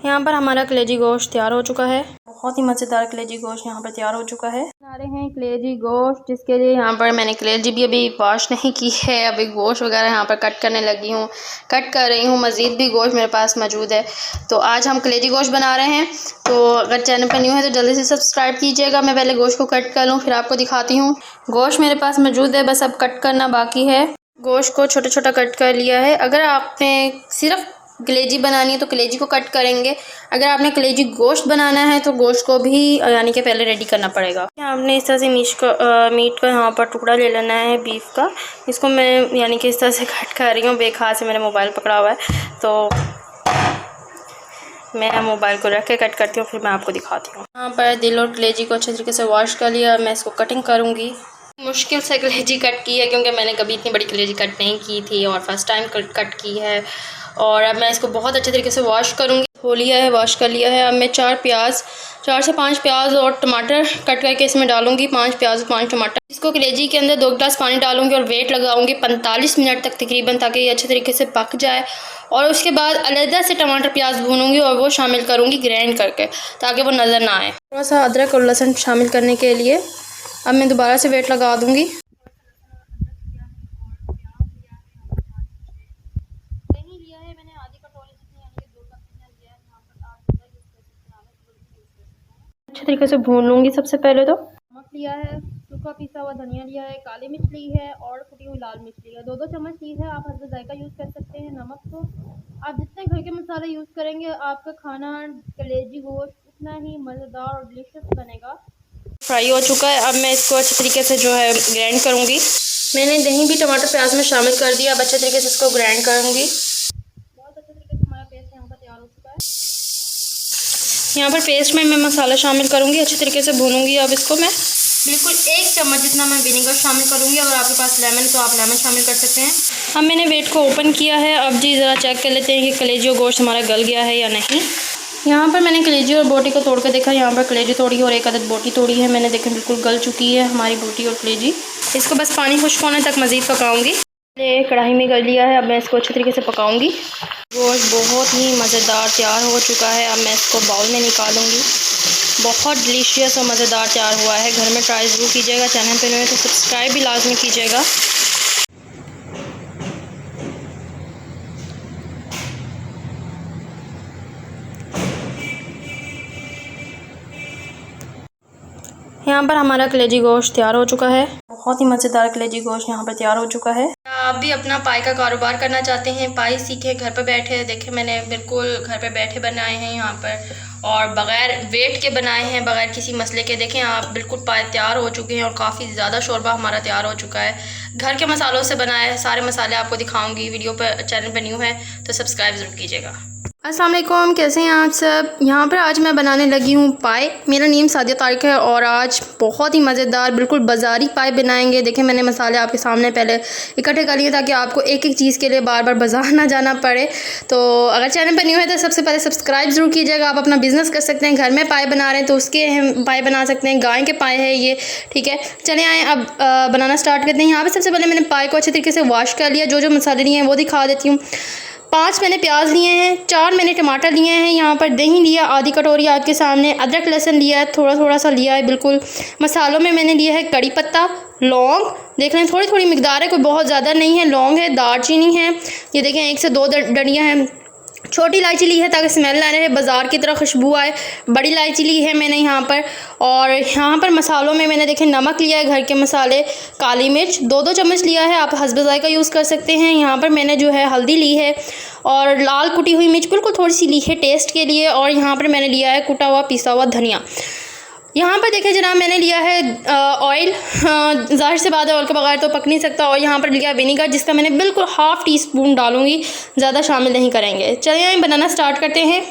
यहाँ पर हमारा कलेजी गोश्त तैयार हो चुका है। बहुत ही मज़ेदार कलेजी गोश्त यहाँ पर तैयार हो चुका है। बना रहे हैं कलेजी गोश्त, जिसके लिए यहाँ पर मैंने कलेजी भी अभी वॉश नहीं की है। अभी गोश्त वगैरह यहाँ पर कट करने लगी हूँ, कट कर रही हूँ। मज़ीद भी गोश्त मेरे पास मौजूद है। तो आज हम कलेजी गोश्त बना रहे हैं। तो अगर चैनल पर न्यू है तो जल्दी से सब्सक्राइब कीजिएगा। मैं पहले गोश्त को कट कर लूँ, फिर आपको दिखाती हूँ। गोश्त मेरे पास मौजूद है, बस अब कट करना बाकी है। गोश्त को छोटा छोटा कट कर लिया है। अगर आपने सिर्फ कलेजी बनानी है तो कलेजी को कट करेंगे। अगर आपने कलेजी गोश्त बनाना है तो गोश्त को भी यानी कि पहले रेडी करना पड़ेगा। आपने इस तरह से मीट का यहाँ पर टुकड़ा ले लेना है बीफ का। इसको मैं यानी कि इस तरह से कट कर रही हूँ। बेखार से मेरे मोबाइल पकड़ा हुआ है, तो मैं मोबाइल को रख के कट करती हूँ, फिर मैं आपको दिखाती हूँ। यहाँ पर दिल और कलेजी को अच्छे तरीके से वॉश कर लिया। मैं इसको कटिंग करूँगी। मुश्किल से कलेजी कट की है क्योंकि मैंने कभी इतनी बड़ी कलेजी कट नहीं की थी और फर्स्ट टाइम कट की है। और अब मैं इसको बहुत अच्छे तरीके से वॉश करूँगी। धो लिया है, वॉश कर लिया है। अब मैं 4 से 5 प्याज और टमाटर कट करके इसमें डालूँगी। 5 प्याज 5 टमाटर। इसको कलेजी के अंदर 2 गिलास पानी डालूँगी और वेट लगाऊँगी 45 मिनट तक तकरीबन, ताकि ये अच्छे तरीके से पक जाए। और उसके बाद अलग से टमाटर प्याज भूनूँगी और वो शामिल करूँगी ग्राइंड करके, ताकि वो नज़र ना आए। थोड़ा सा अदरक और लहसुन शामिल करने के लिए अब मैं दोबारा से वेट लगा दूँगी। अच्छे तरीके से भून लूँगी। सबसे पहले तो नमक लिया है, सूखा पिसा हुआ धनिया लिया है, काली मिर्च ली है और कुटी हुई लाल मिर्च ली है। 2-2 चम्मच ली है। आप हस्बे जायका यूज़ कर सकते हैं। नमक तो आप जितने घर के मसाले यूज़ करेंगे आपका खाना कलेजी गोश्त उतना ही मज़ेदार और डिलीशियस बनेगा। फ्राई हो चुका है। अब मैं इसको अच्छे तरीके से जो है ग्राइंड करूँगी। मैंने दही भी टमाटर प्याज में शामिल कर दिया। अब अच्छे तरीके से इसको ग्राइंड करूँगी। बहुत अच्छे तरीके से हमारा पेस्ट यहाँ पर तैयार हो चुका है। यहाँ पर पेस्ट में मैं मसाला शामिल करूँगी, अच्छे तरीके से भूनूँगी। अब इसको मैं बिल्कुल 1 चम्मच जितना मैं विनेगर शामिल करूँगी। अगर आपके पास लेमन तो आप लेमन शामिल कर सकते हैं। अब मैंने वेट को ओपन किया है। अब जी ज़रा चेक कर लेते हैं कि कलेजी और गोश्त हमारा गल गया है या नहीं। यहाँ पर मैंने कलेजी और बोटी को तोड़ कर देखा। यहाँ पर कलेजी तोड़ी है और 1 अदद बोटी तोड़ी है मैंने। देखें बिल्कुल गल चुकी है हमारी बोटी और कलेजी। इसको बस पानी खुश्क होने तक मज़ीद पकाऊँगी। ये कढ़ाई में गल लिया है। अब मैं इसको अच्छे तरीके से पकाऊंगी। गोश्त बहुत ही मज़ेदार तैयार हो चुका है। अब मैं इसको बाउल में निकालूंगी। बहुत डिलीशियस और मज़ेदार तैयार हुआ है। घर में ट्राई ज़रूर कीजिएगा। चैनल पे नए तो सब्सक्राइब भी लाजमी कीजिएगा। यहाँ पर हमारा कलेजी गोश्त तैयार हो चुका है। बहुत ही मज़ेदार कलेजी गोश्त यहाँ पर तैयार हो चुका है। आप भी अपना पाई का कारोबार करना चाहते हैं, पाई सीखें घर पर बैठे। देखें मैंने बिल्कुल घर पर बैठे बनाए हैं यहाँ पर, और बग़ैर वेट के बनाए हैं, बग़ैर किसी मसले के। देखें आप बिल्कुल पाए तैयार हो चुके हैं और काफ़ी ज़्यादा शोरबा हमारा तैयार हो चुका है। घर के मसालों से बनाए। सारे मसाले आपको दिखाऊँगी। वीडियो पर चैनल पर न्यू है तो सब्सक्राइब ज़रूर कीजिएगा। अस्सलाम वालेकुम, कैसे हैं आप सब। यहाँ पर आज मैं बनाने लगी हूँ पाए। मेरा नेम सादिया तारिक है और आज बहुत ही मज़ेदार बिल्कुल बाज़ारी पाए बनाएंगे। देखें मैंने मसाले आपके सामने पहले इकट्ठे कर लिए ताकि आपको एक एक चीज़ के लिए बार बार बाज़ार ना जाना पड़े। तो अगर चैनल पर न्यू है तो सबसे पहले सब्सक्राइब ज़रूर कीजिएगा। आप अपना बिज़नेस कर सकते हैं, घर में पाए बना रहे हैं तो उसके हम पाए बना सकते हैं। गाय के पाए हैं ये, ठीक है। चले आए अब बनाना स्टार्ट करते हैं। यहाँ पर सबसे पहले मैंने पाए को अच्छे तरीके से वॉश कर लिया। जो जो मसाले लिए हैं वो दिखा देती हूँ। 5 मैंने प्याज लिए हैं, 4 मैंने टमाटर लिए हैं, यहाँ पर दही लिया आधी कटोरी आपके सामने, अदरक लहसुन लिया है थोड़ा थोड़ा सा लिया है बिल्कुल। मसालों में मैंने लिया है कड़ी पत्ता, लौंग, देख रहे हैं थोड़ी थोड़ी मिकदार है, कोई बहुत ज़्यादा नहीं है। लौंग है, दालचीनी है, ये देखें 1 से 2 डंडियाँ हैं। छोटी इलायची ली है ताकि स्मेल ना रहे, बाज़ार की तरह खुशबू आए। बड़ी इलायची ली है मैंने यहाँ पर। और यहाँ पर मसालों में मैंने देखें नमक लिया है, घर के मसाले, काली मिर्च 2-2 चम्मच लिया है, आप हस्ब ज़ायक़ा यूज़ कर सकते हैं। यहाँ पर मैंने जो है हल्दी ली है और लाल कुटी हुई मिर्च बिल्कुल थोड़ी सी ली है टेस्ट के लिए। और यहाँ पर मैंने लिया है कुटा हुआ पिसा हुआ धनिया। यहाँ पर देखें जनाब मैंने लिया है ऑयल, ज़ाहिर से बात है ऑयल के बगैर तो पक नहीं सकता। और यहाँ पर लिया विनीगर जिसका मैंने बिल्कुल ½ टीस्पून डालूँगी, ज़्यादा शामिल नहीं करेंगे। चलिए हम बनाना स्टार्ट करते हैं।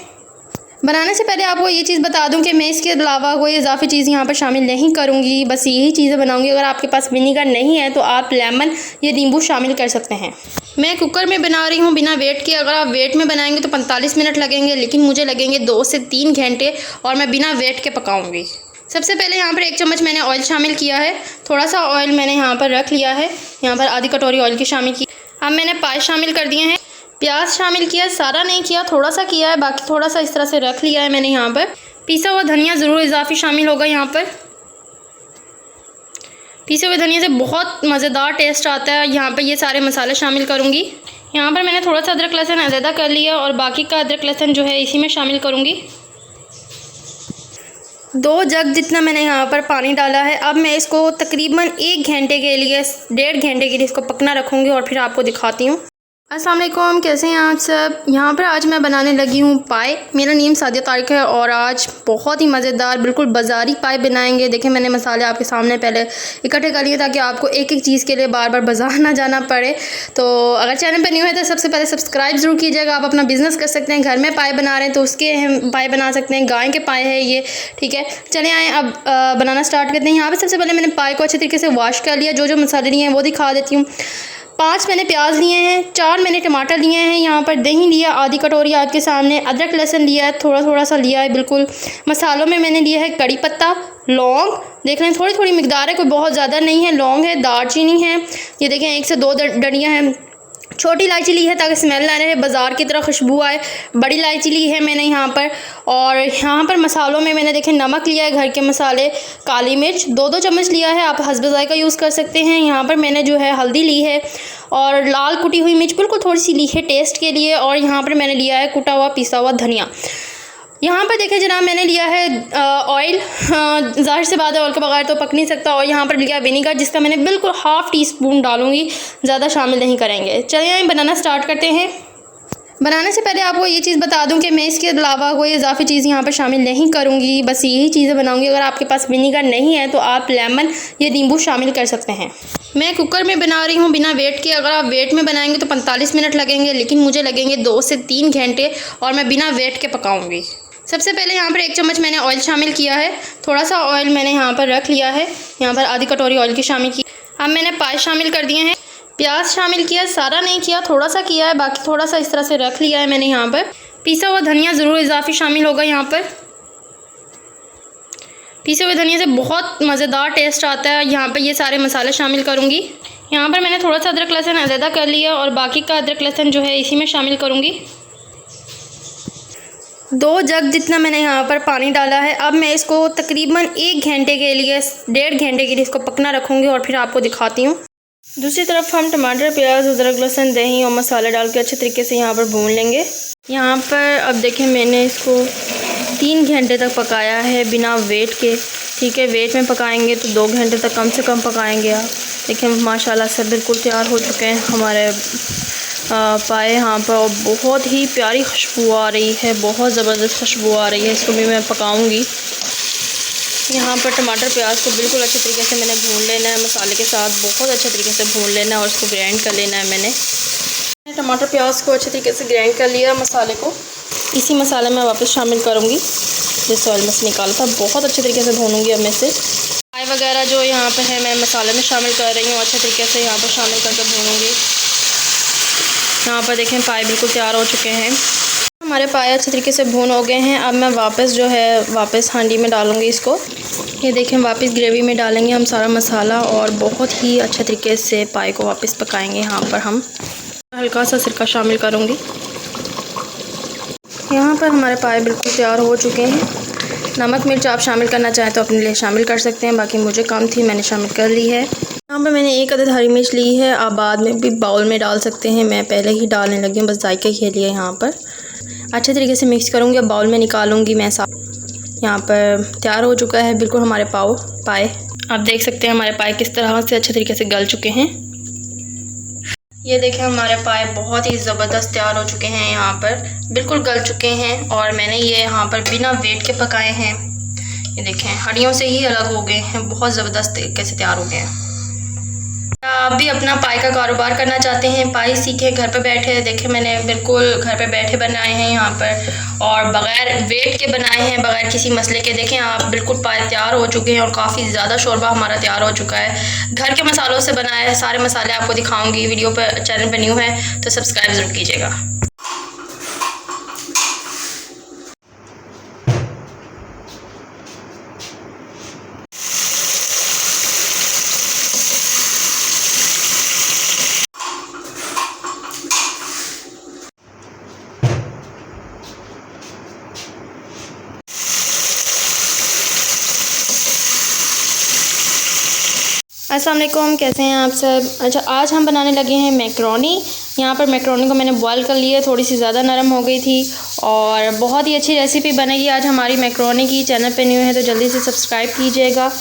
बनाने से पहले आपको ये चीज़ बता दूं कि मैं इसके अलावा कोई इजाफी चीज़ यहाँ पर शामिल नहीं करूँगी, बस यही चीज़ें बनाऊँगी। अगर आपके पास विनीगर नहीं है तो आप लेमन या नींबू शामिल कर सकते हैं। मैं कुकर में बना रही हूँ बिना वेट के। अगर आप वेट में बनाएंगे तो 45 मिनट लगेंगे, लेकिन मुझे लगेंगे 2 से 3 घंटे और मैं बिना वेट के पकाऊँगी। सबसे पहले यहाँ पर 1 चम्मच मैंने ऑयल शामिल किया है। थोड़ा सा ऑयल मैंने यहाँ पर रख लिया है, यहाँ पर आधी कटोरी ऑयल की शामिल की। अब मैंने पाए शामिल कर दिए हैं, प्याज शामिल किया, सारा नहीं किया, थोड़ा सा किया है, बाकी थोड़ा सा इस तरह से रख लिया है मैंने। यहाँ पर पिसा हुआ धनिया ज़रूर इजाफी शामिल होगा। यहाँ पर पिसे हुए धनिया से बहुत मज़ेदार टेस्ट आता है। यहाँ पर ये सारे मसाले शामिल करूँगी। यहाँ पर मैंने थोड़ा सा अदरक लहसुन अलहदा कर लिया और बाकी का अदरक लहसुन जो है इसी में शामिल करूँगी। 2 जग जितना मैंने यहाँ पर पानी डाला है। अब मैं इसको तकरीबन 1 घंटे के लिए, 1.5 घंटे के लिए इसको पकना रखूँगी और फिर आपको दिखाती हूँ। अस्सलाम वालेकुम, कैसे हैं आप सब। यहाँ पर आज मैं बनाने लगी हूँ पाए। मेरा नेम सादिया तारिक है और आज बहुत ही मज़ेदार बिल्कुल बाज़ारी पाए बनाएंगे। देखें मैंने मसाले आपके सामने पहले इकट्ठे कर लिए ताकि आपको एक एक चीज़ के लिए बार बार बाज़ार ना जाना पड़े। तो अगर चैनल पर न्यू है तो सबसे पहले सब्सक्राइब ज़रूर कीजिएगा। आप अपना बिज़नेस कर सकते हैं, घर में पाए बना रहे हैं तो उसके हम पाए बना सकते हैं। गाय के पाए हैं ये, ठीक है। चले आए अब बनाना स्टार्ट करते हैं। यहाँ पर सबसे पहले मैंने पाए को अच्छे तरीके से वॉश कर लिया। जो जो मसाले लिए हैं वो दिखा देती हूँ। 5 मैंने प्याज लिए हैं, 4 मैंने टमाटर लिए हैं, यहाँ पर दही लिया आधी कटोरी आपके सामने, अदरक लहसुन लिया है थोड़ा थोड़ा सा लिया है बिल्कुल। मसालों में मैंने लिया है कड़ी पत्ता, लौंग, देख रहे हैं थोड़ी थोड़ी मिकदार है, कोई बहुत ज़्यादा नहीं है। लौंग है, दालचीनी है, ये देखें 1 से 2 डंडियाँ हैं। छोटी इलायची ली है ताकि स्मेल ना रहे, बाज़ार की तरह खुशबू आए। बड़ी इलायची ली है मैंने यहाँ पर। और यहाँ पर मसालों में मैंने देखें नमक लिया है, घर के मसाले, काली मिर्च 2-2 चम्मच लिया है, आप हस्ब ज़ायक़ा यूज़ कर सकते हैं। यहाँ पर मैंने जो है हल्दी ली है और लाल कुटी हुई मिर्च बिल्कुल थोड़ी सी ली है टेस्ट के लिए। और यहाँ पर मैंने लिया है कुटा हुआ पिसा हुआ धनिया। यहाँ पर देखें जनाब मैंने लिया है ऑयल, ज़ाहिर से बात है ऑयल के बगैर तो पक नहीं सकता। और यहाँ पर लिया विनीगर जिसका मैंने बिल्कुल ½ टीस्पून डालूँगी, ज़्यादा शामिल नहीं करेंगे। चलिए हम बनाना स्टार्ट करते हैं। बनाने से पहले आपको ये चीज़ बता दूं कि मैं इसके अलावा कोई इजाफी चीज़ यहाँ पर शामिल नहीं करूँगी, बस यही चीज़ें बनाऊँगी। अगर आपके पास विनीगर नहीं है तो आप लेमन या नींबू शामिल कर सकते हैं। मैं कुकर में बना रही हूँ बिना वेट के। अगर आप वेट में बनाएंगे तो 45 मिनट लगेंगे, लेकिन मुझे लगेंगे 2 से 3 घंटे और मैं बिना वेट के पकाऊँगी। सबसे पहले यहाँ पर 1 चम्मच मैंने ऑयल शामिल किया है। थोड़ा सा ऑयल मैंने यहाँ पर रख लिया है, यहाँ पर आधी कटोरी ऑयल की शामिल की। अब मैंने पाए शामिल कर दिए हैं, प्याज शामिल किया, सारा नहीं किया, थोड़ा सा किया है, बाकी थोड़ा सा इस तरह से रख लिया है मैंने। यहाँ पर पिसा हुआ धनिया ज़रूर इजाफी शामिल होगा। यहाँ पर पिसे हुए धनिया से बहुत मज़ेदार टेस्ट आता है। यहाँ पर ये सारे मसाले शामिल करूँगी। यहाँ पर मैंने थोड़ा सा अदरक लहसुन अलहदा कर लिया और बाकी का अदरक लहसुन जो है इसी में शामिल करूँगी। 2 जग जितना मैंने यहाँ पर पानी डाला है। अब मैं इसको तकरीबन 1 घंटे के लिए, 1.5 घंटे के लिए इसको पकना रखूँगी और फिर आपको दिखाती हूँ। दूसरी तरफ हम टमाटर, प्याज, अदरक लहसुन, दही और मसाले डाल के अच्छे तरीके से यहाँ पर भून लेंगे। यहाँ पर अब देखें मैंने इसको 3 घंटे तक पकाया है बिना वेट के, ठीक है। वेट में पकाएंगे तो 2 घंटे तक कम से कम पकाएंगे आप। देखें माशाल्लाह से बिल्कुल तैयार हो चुके हैं हमारे पाए यहाँ पर, और बहुत ही प्यारी खुशबू आ रही है, बहुत ज़बरदस्त खुशबू आ रही है। इसको भी मैं पकाऊँगी। यहाँ पर टमाटर प्याज को बिल्कुल अच्छे तरीके से मैंने भून लेना है, मसाले के साथ बहुत अच्छे तरीके से भून लेना है और इसको ग्राइंड कर लेना है। मैंने टमाटर प्याज को अच्छे तरीके से ग्राइंड कर लिया मसाले को। इसी मसाले में वापस शामिल करूँगी जिस ऑयल में से निकाला था। बहुत अच्छे तरीके से भूनूंगी अब मैं से। पाई वगैरह जो यहाँ पे है मैं मसाले में शामिल कर रही हूँ, अच्छे तरीके से यहाँ पर शामिल करके भूनूंगी। यहाँ पर देखें पाई बिल्कुल तैयार हो चुके हैं। हमारे पाए अच्छे तरीके से भून हो गए हैं। अब मैं वापस जो है वापस हांडी में डालूँगी इसको। ये देखें वापस ग्रेवी में डालेंगे हम सारा मसाला और बहुत ही अच्छे तरीके से पाए को वापस पकाएंगे। यहाँ पर हम हल्का सा सिरका शामिल करूँगी। यहाँ पर हमारे पाए बिल्कुल तैयार हो चुके हैं। नमक मिर्च आप शामिल करना चाहें तो अपने लिए शामिल कर सकते हैं, बाकी मुझे कम थी मैंने शामिल कर ली है। यहाँ पर मैंने 1 अदद हरी मिर्च ली है, आप बाद में भी बाउल में डाल सकते हैं, मैं पहले ही डालने लगी हूँ बस जायके के लिए। यहाँ पर अच्छे तरीके से मिक्स करूँगी, अब बाउल में निकालूँगी मैं। यहाँ पर तैयार हो चुका है बिल्कुल हमारे पाए। आप देख सकते हैं हमारे पाए किस तरह से अच्छे तरीके से गल चुके हैं। ये देखें हमारे पाए बहुत ही ज़बरदस्त तैयार हो चुके हैं, यहाँ पर बिल्कुल गल चुके हैं और मैंने ये यहाँ पर बिना वेट के पकाए हैं। ये देखें हड्डियों से ही अलग हो गए हैं, बहुत ज़बरदस्त तरीके से तैयार हो गए हैं। आप भी अपना पाई का कारोबार करना चाहते हैं, पाई सीखें घर पे बैठे। देखें मैंने बिल्कुल घर पे बैठे बनाए हैं यहाँ पर और बग़ैर वेट के बनाए हैं, बग़ैर किसी मसले के। देखें आप बिल्कुल पाए तैयार हो चुके हैं और काफ़ी ज़्यादा शोरबा हमारा तैयार हो चुका है। घर के मसालों से बनाया है, सारे मसाले आपको दिखाऊँगी। वीडियो पर चैनल पर न्यू है तो सब्सक्राइब ज़रूर कीजिएगा। अस्सलाम वालेकुम, कैसे हैं आप सब। अच्छा आज हम बनाने लगे हैं मैकरोनी। यहाँ पर मैकरोनी को मैंने बॉईल कर लिया, थोड़ी सी ज़्यादा नरम हो गई थी और बहुत ही अच्छी रेसिपी बनेगी आज हमारी मैकरोनी की। चैनल पे न्यू है तो जल्दी से सब्सक्राइब कीजिएगा।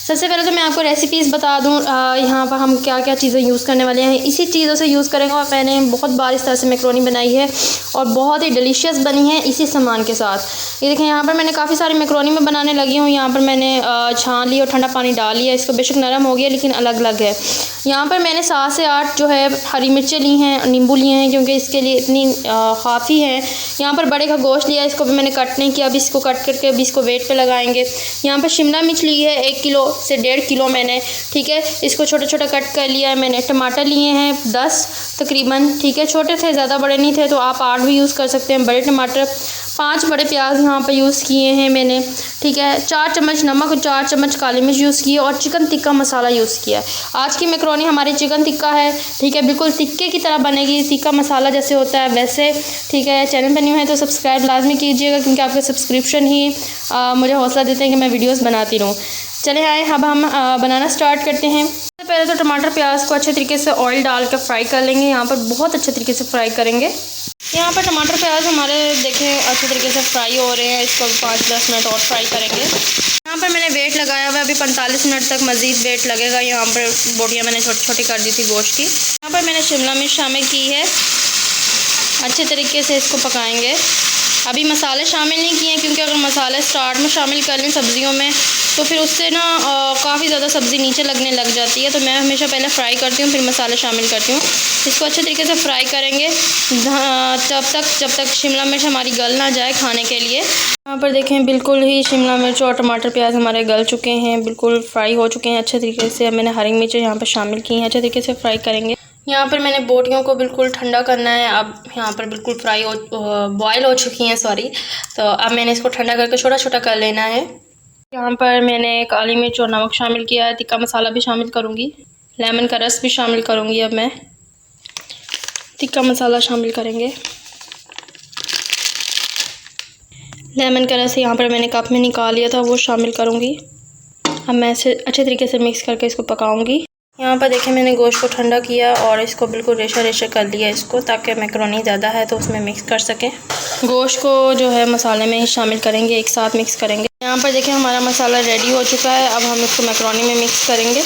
सबसे पहले तो मैं आपको रेसिपीज़ बता दूँ यहाँ पर हम क्या क्या चीज़ें यूज़ करने वाले हैं, इसी चीज़ों से यूज़ करेंगे। और मैंने बहुत बार इस तरह से मैकरोनी बनाई है और बहुत ही डिलीशियस बनी है इसी सामान के साथ। ये देखें यहाँ पर मैंने काफ़ी सारी मैकरोनी में बनाने लगी हूँ। यहाँ पर मैंने छान ली और ठंडा पानी डाल लिया, इसको बेशक नरम हो गया लेकिन अलग अलग है। यहाँ पर मैंने 7 से 8 जो है हरी मिर्चें ली हैं, नींबू लिए हैं क्योंकि इसके लिए इतनी काफ़ी है। यहाँ पर बड़े का गोश्त लिया, इसको भी मैंने कट नहीं किया, अभी इसको कट करके अभी इसको वेट पे लगाएंगे। यहाँ पर शिमला मिर्च ली है 1 किलो से 1.5 किलो मैंने, ठीक है, इसको छोटा छोटा कट कर लिया है मैंने। टमाटर लिए हैं 10 तकरीबन, ठीक है, छोटे थे ज़्यादा बड़े नहीं थे तो आप 8 भी यूज़ कर सकते हैं बड़े टमाटर। 5 बड़े प्याज यहाँ पर यूज़ किए हैं मैंने, ठीक है। 4 चम्मच नमक और 4 चम्मच काली मिर्च यूज़ की और चिकन टिक्का मसाला यूज़ किया है। आज की मैकरोनी हमारी चिकन टिक्का है, ठीक है, बिल्कुल टिक्के की तरह बनेगी, टिक्का मसाला जैसे होता है वैसे, ठीक है। चैनल पर न्यू है तो सब्सक्राइब लाजमी कीजिएगा क्योंकि आपके सब्सक्रिप्शन ही मुझे हौसला देते हैं कि मैं वीडियोज़ बनाती रहूँ। चले आए अब हम बनाना स्टार्ट करते हैं। सबसे पहले तो टमाटर प्याज को अच्छे तरीके से ऑयल डाल कर फ्राई कर लेंगे, यहाँ पर बहुत अच्छे तरीके से फ्राई करेंगे। यहाँ पर टमाटर प्याज हमारे देखें अच्छे तरीके से फ्राई हो रहे हैं, इसको 5-10 मिनट और फ्राई करेंगे। यहाँ पर मैंने वेट लगाया हुआ है, अभी 45 मिनट तक मज़ीद वेट लगेगा। यहाँ पर बोटियाँ मैंने छोटी छोटी कर दी थी गोश्त की। यहाँ पर मैंने शिमला मिर्च शामिल की है, अच्छे तरीके से इसको पकाएंगे। अभी मसाले शामिल नहीं किए क्योंकि अगर मसाले स्टार्ट में शामिल कर लें सब्ज़ियों में तो फिर उससे ना काफ़ी ज़्यादा सब्ज़ी नीचे लगने लग जाती है, तो मैं हमेशा पहले फ्राई करती हूँ फिर मसाले शामिल करती हूँ। इसको अच्छे तरीके से फ्राई करेंगे जब तक शिमला मिर्च हमारी गल ना जाए खाने के लिए। यहाँ पर देखें बिल्कुल ही शिमला मिर्च और टमाटर प्याज हमारे गल चुके हैं, बिल्कुल फ्राई हो चुके हैं अच्छे तरीके से। अब मैंने हरी मिर्च यहाँ पर शामिल की हैं, अच्छे तरीके से फ्राई करेंगे। यहाँ पर मैंने बोटियों को बिल्कुल ठंडा करना है, अब यहाँ पर बिल्कुल बॉयल हो चुकी हैं सॉरी, तो अब मैंने इसको ठंडा करके छोटा छोटा कर लेना है। यहाँ पर मैंने काली मिर्च और नमक शामिल किया है, टिक्का मसाला भी शामिल करूँगी, लेमन का रस भी शामिल करूँगी। अब मैं टिक्का मसाला शामिल करेंगे, लेमन का रस यहाँ पर मैंने कप में निकाल लिया था वो शामिल करूँगी। अब मैं इसे अच्छे तरीके से मिक्स करके इसको पकाऊँगी। यहाँ पर देखें मैंने गोश्त को ठंडा किया और इसको बिल्कुल रेशा रेशा कर लिया इसको, ताकि मैकरोनी ज़्यादा है तो उसमें मिक्स कर सकें। गोश्त को जो है मसाले में ही शामिल करेंगे, एक साथ मिक्स करेंगे। यहाँ पर देखें हमारा मसाला रेडी हो चुका है, अब हम इसको मैकरोनी में मिक्स करेंगे।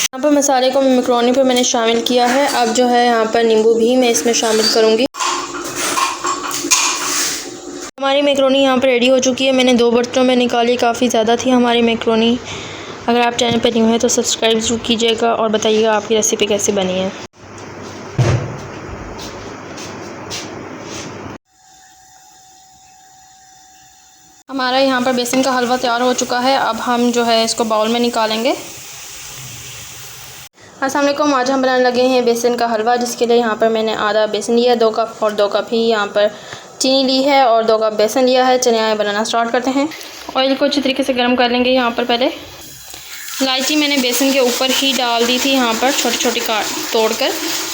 यहाँ पर मसाले को मैकरोनी पर मैंने शामिल किया है। अब जो है यहाँ पर नींबू भी मैं इसमें शामिल करूँगी। हमारी मैकरोनी यहाँ पर रेडी हो चुकी है। मैंने 2 बर्तनों में निकाली, काफ़ी ज़्यादा थी हमारी मैकरोनी। अगर आप चैनल पर न्यू हैं तो सब्सक्राइब ज़रूर कीजिएगा और बताइएगा आपकी रेसिपी कैसे बनी है। हमारा यहाँ पर बेसन का हलवा तैयार हो चुका है। अब हम जो है इसको बाउल में निकालेंगे। अस्सलाम वालेकुम, आज हम बनाने लगे हैं बेसन का हलवा, जिसके लिए यहाँ पर मैंने आधा बेसन लिया है 2 कप, और 2 कप ही यहाँ पर चीनी ली है और 2 कप बेसन लिया है। चलिए आइए बनाना स्टार्ट करते हैं। ऑयल को अच्छी तरीके से गर्म कर लेंगे। यहाँ पर पहले इलायची मैंने बेसन के ऊपर ही डाल दी थी, यहाँ पर छोटी छोटी काट तोड़ कर।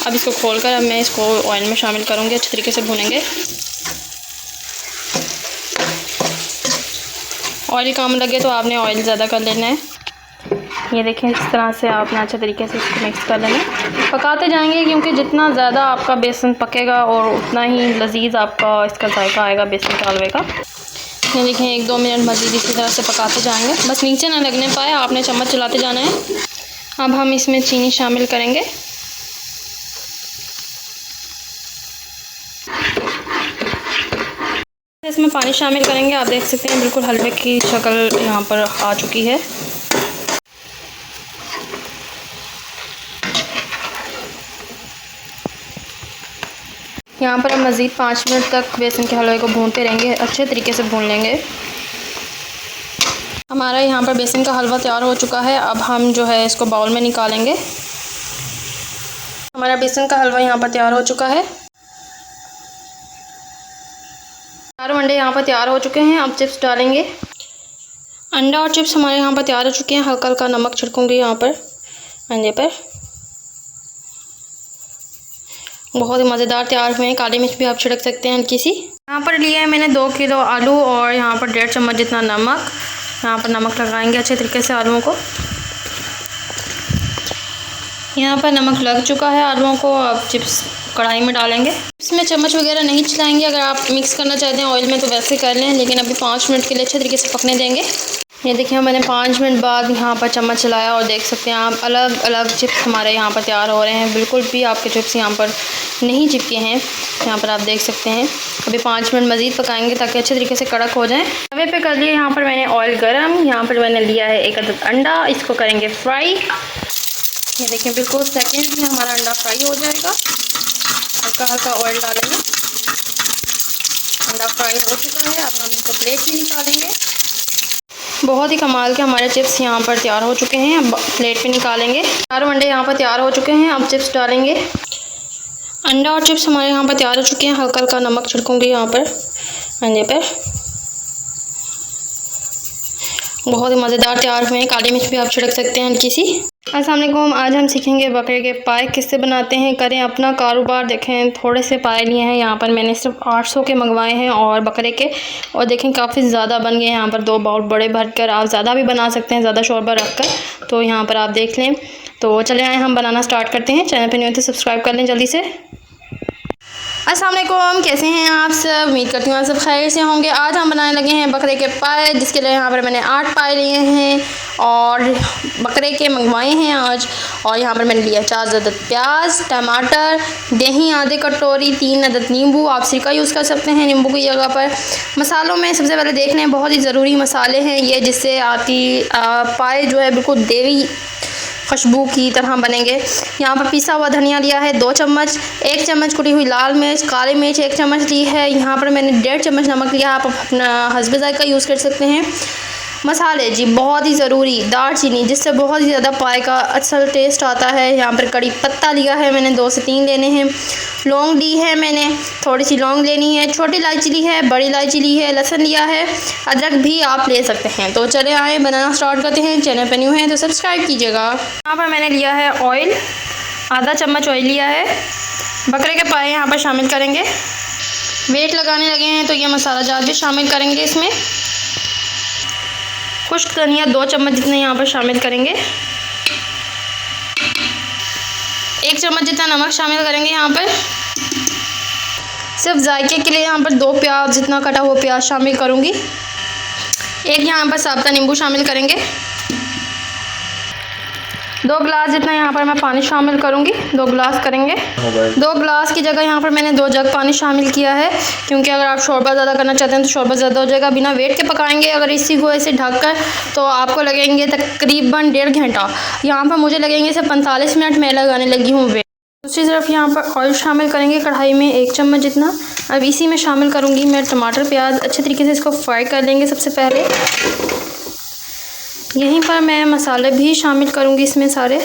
अब इसको खोल कर अब मैं इसको ऑयल में शामिल करूँगी, अच्छी तरीके से भूनेंगे। ऑयल कम लगे तो आपने ऑयल ज़्यादा कर लेना है। ये देखें, इस तरह से आपने अच्छे तरीके से इसको मिक्स कर लेना है। पकाते जाएंगे क्योंकि जितना ज़्यादा आपका बेसन पकेगा और उतना ही लजीज आपका इसका जायका आएगा बेसन के हलवे का। ये देखें, 1-2 मिनट मज़ीद इसी तरह से पकाते जाएंगे, बस नीचे ना लगने पाए, आपने चम्मच चलाते जाना है। अब हम इसमें चीनी शामिल करेंगे। इसमें पानी शामिल करेंगे। आप देख सकते हैं बिल्कुल हलवे की शक्ल यहाँ पर आ चुकी है। यहाँ पर हम मज़ीद 5 मिनट तक बेसन के हलवे को भूनते रहेंगे, अच्छे तरीके से भून लेंगे। हमारा यहाँ पर बेसन का हलवा तैयार हो चुका है। अब हम जो है इसको बाउल में निकालेंगे। हमारा बेसन का हलवा यहाँ पर तैयार हो चुका है। चारों अंडे यहाँ पर तैयार हो चुके हैं। अब चिप्स डालेंगे। अंडा और चिप्स हमारे यहाँ पर तैयार हो चुके हैं। हल्का हल्का नमक छिड़कूँगी यहाँ पर अंडे पर। बहुत ही मज़ेदार तैयार हुए हैं। काली मिर्च भी आप छिड़क सकते हैं हल्की सी। यहाँ पर लिए हैं मैंने 2 किलो आलू और यहाँ पर 1.5 चम्मच जितना नमक। यहाँ पर नमक लगाएंगे अच्छे तरीके से आलूओं को। यहाँ पर नमक लग चुका है आलूओं को। अब चिप्स कढ़ाई में डालेंगे। इसमें चम्मच वगैरह नहीं चलाएंगे। अगर आप मिक्स करना चाहते हैं ऑयल में तो वैसे कर लें, लेकिन अभी 5 मिनट के लिए अच्छे तरीके से पकने देंगे। ये देखिए, मैंने 5 मिनट बाद यहाँ पर चम्मच चलाया और देख सकते हैं आप अलग अलग चिप्स हमारे यहाँ पर तैयार हो रहे हैं। बिल्कुल भी आपके चिप्स यहाँ पर नहीं चिपके हैं। यहाँ पर आप देख सकते हैं। अभी 5 मिनट मज़ीद पकाएंगे ताकि अच्छे तरीके से कड़क हो जाएं। तवे पे कर लिए यहाँ पर मैंने ऑयल गरम। यहाँ पर मैंने लिया है 1 अदद अंडा। इसको करेंगे फ्राई। ये देखिए, बिल्कुल सेकेंड में हमारा अंडा फ्राई हो जाएगा। हल्का हल्का ऑयल डालेंगे। अंडा फ्राई हो चुका है। अब हम इसको प्लेट में निकालेंगे। बहुत ही कमाल के हमारे चिप्स यहाँ पर तैयार हो चुके हैं। अब प्लेट पे निकालेंगे। चारों अंडे यहाँ पर तैयार हो चुके हैं। अब चिप्स डालेंगे। अंडा और चिप्स हमारे यहाँ पर तैयार हो चुके हैं। हल्का हल्का नमक छिड़कूँगी यहाँ पर अंडे पर। बहुत ही मज़ेदार तैयार हुए हैं। काली मिर्च भी आप छिड़क सकते हैं हल्की सी। अस्सलाम वालेकुम, आज हम सीखेंगे बकरे के पाए किससे बनाते हैं। करें अपना कारोबार। देखें, थोड़े से पाए लिए हैं। यहाँ पर मैंने सिर्फ 800 के मंगवाए हैं और बकरे के, और देखें काफ़ी ज़्यादा बन गए। यहाँ पर 2 बाउल बड़े भर कर आप ज़्यादा भी बना सकते हैं, ज़्यादा शोरबा रख कर। तो यहाँ पर आप देख लें। तो चले आए हम बनाना स्टार्ट करते हैं। चैनल पर न्यू तो सब्सक्राइब कर लें जल्दी से। अस्सलाम वालेकुम, कैसे हैं आप सब? उम्मीद करती हूँ आप सब खैर से होंगे। आज हम बनाने लगे हैं बकरे के पाए, जिसके लिए यहाँ पर मैंने 8 पाए लिए हैं और बकरे के मंगवाए हैं आज। और यहाँ पर मैंने लिया 4 अदद प्याज, टमाटर, दही आधे कटोरी, 3 अदद नींबू। आप सिरका यूज़ कर सकते हैं नींबू की जगह पर। मसालों में सबसे पहले देख लें, बहुत ही ज़रूरी मसाले हैं ये, जिससे आपकी पाए जो है बिल्कुल देवी खुशबू की तरह बनेंगे। यहाँ पर पिसा हुआ धनिया लिया है 2 चम्मच, 1 चम्मच कुटी हुई लाल मिर्च, काली मिर्च 1 चम्मच ली है। यहाँ पर मैंने 1.5 चम्मच नमक लिया। आप अपना हस्बे ज़ायका यूज़ कर सकते हैं। मसाले जी बहुत ही ज़रूरी, दालचीनी, जिससे बहुत ही ज़्यादा पाए का असल टेस्ट आता है। यहाँ पर कड़ी पत्ता लिया है मैंने, 2 से 3 लेने हैं। लौंग ली है मैंने, थोड़ी सी लौंग लेनी है। छोटी इलायची ली है, बड़ी इलायची ली है। लहसुन लिया है, अदरक भी आप ले सकते हैं। तो चले आए बनाना स्टार्ट करते हैं। चैनल पर न्यू है तो सब्सक्राइब कीजिएगा। यहाँ पर मैंने लिया है ऑयल, आधा चम्मच ऑयल लिया है। बकरे के पाए यहाँ पर शामिल करेंगे। वेट लगाने लगे हैं तो ये मसाला जार भी शामिल करेंगे इसमें। खुश्क धनिया 2 चम्मच जितने यहाँ पर शामिल करेंगे। 1 चम्मच जितना नमक शामिल करेंगे यहाँ पर। सिर्फ जायके के लिए यहाँ पर 2 प्याज जितना कटा हुआ प्याज शामिल करूँगी। 1 यहाँ पर साबुत नींबू शामिल करेंगे। 2 गिलास जितना यहाँ पर मैं पानी शामिल करूँगी, 2 गिलास करेंगे। 2 गिलास की जगह यहाँ पर मैंने 2 जग पानी शामिल किया है, क्योंकि अगर आप शोरबा ज़्यादा करना चाहते हैं तो शोरबा ज़्यादा हो जाएगा। बिना वेट के पकाएंगे अगर इसी को ऐसे ढक कर तो आपको लगेंगे तकरीबन 1.5 घंटा। यहाँ पर मुझे लगेंगे इसे 45 मिनट मैं लगाने लगी हूँ वेट। दूसरी तरफ यहाँ पर ऑयल शामिल करेंगे कढ़ाई में 1 चम्मच जितना। अब इसी में शामिल करूँगी मैं टमाटर प्याज, अच्छे तरीके से इसको फ्राई कर लेंगे। सबसे पहले यहीं पर मैं मसाले भी शामिल करूँगी इसमें सारे।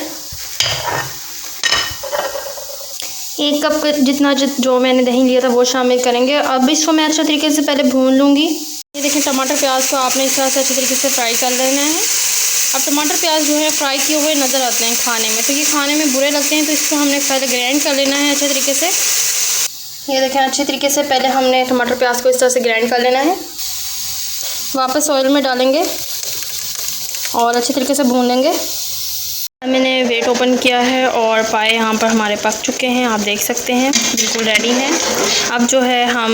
1 कप जितना जो मैंने दही लिया था वो शामिल करेंगे। अब इसको मैं अच्छे तरीके से पहले भून लूँगी। ये देखें, टमाटर प्याज को आपने इस तरह से अच्छे तरीके से फ्राई कर लेना है। अब टमाटर प्याज जो है फ्राई किए हुए नज़र आते हैं खाने में, तो ये खाने में बुरे लगते हैं, तो इसको हमने पहले ग्राइंड कर लेना है अच्छे तरीके से। ये देखें, अच्छे तरीके से पहले हमने टमाटर प्याज को इस तरह से ग्राइंड कर लेना है। वापस ऑयल में डालेंगे और अच्छे तरीके से भून लेंगे। मैंने वेट ओपन किया है और पाए यहाँ पर हमारे पक चुके हैं, आप देख सकते हैं बिल्कुल रेडी हैं। अब जो है हम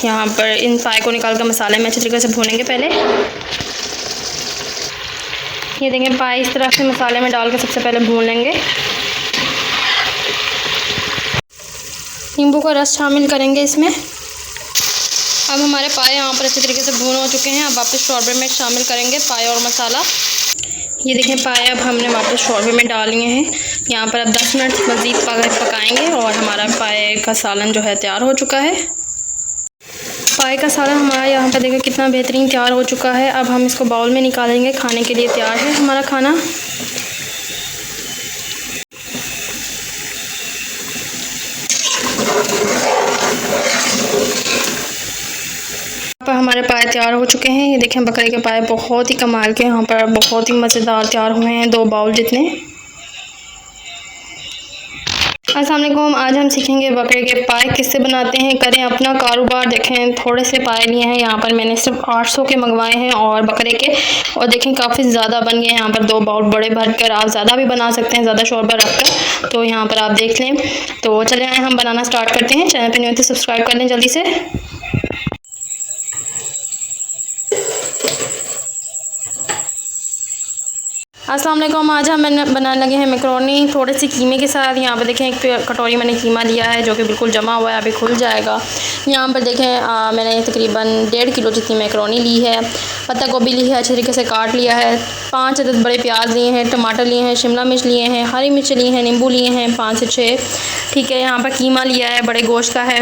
यहाँ पर इन पाए को निकाल कर मसाले में अच्छे तरीके से भूनेंगे पहले। ये देखें, पाए इस तरह से मसाले में डाल के सबसे पहले भून लेंगे। नींबू का रस शामिल करेंगे इसमें। अब हमारे पाए यहाँ पर अच्छे तरीके से भून हो चुके हैं। अब वापस शोरबे में शामिल करेंगे पाए और मसाला। ये देखें, पाए अब हमने वापस शोरबे में डाल लिए हैं। यहाँ पर अब 10 मिनट मज़ीद पकाएंगे और हमारा पाए का सालन जो है तैयार हो चुका है। पाए का सालन हमारा यहाँ पर देखिए कितना बेहतरीन तैयार हो चुका है। अब हम इसको बाउल में निकालेंगे, खाने के लिए तैयार है हमारा खाना। पर हमारे पाए तैयार हो चुके हैं। ये देखें, बकरे के पाए बहुत ही कमाल के यहाँ पर बहुत ही मज़ेदार तैयार हुए हैं, 2 बाउल जितने। अस्सलाम वालेकुम, आज हम सीखेंगे बकरे के पाए किससे बनाते हैं। करें अपना कारोबार। देखें, थोड़े से पाए लिए हैं, यहाँ पर मैंने सिर्फ 800 के मंगवाए हैं और बकरे के, और देखें काफ़ी ज़्यादा बन गए हैं। यहाँ पर 2 बाउल बड़े भर कर आप ज़्यादा भी बना सकते हैं, ज़्यादा शोरबा रख कर, तो यहाँ पर आप देख लें। तो चले आए हम बनाना स्टार्ट करते हैं। चैनल पर नहीं होते सब्सक्राइब कर लें जल्दी से। अस्सलाम वालेकुम, आज हम बनाने लगे हैं मैकरोनी थोड़े से कीमे के साथ। यहाँ पर देखें, एक कटोरी मैंने कीमा लिया है जो कि बिल्कुल जमा हुआ है, अभी खुल जाएगा। यहाँ पर देखें मैंने तकरीबन 1.5 किलो जितनी मैकरोनी ली है। पत्ता गोभी ली है, अच्छे तरीके से काट लिया है। 5 अदद बड़े प्याज लिए हैं, टमाटर लिए हैं, शिमला मिर्च लिए हैं, हरी मिर्च लिए हैं, नींबू लिए हैं 5 से 6। ठीक है, यहाँ पर कीमा लिया है, बड़े गोश्त का है।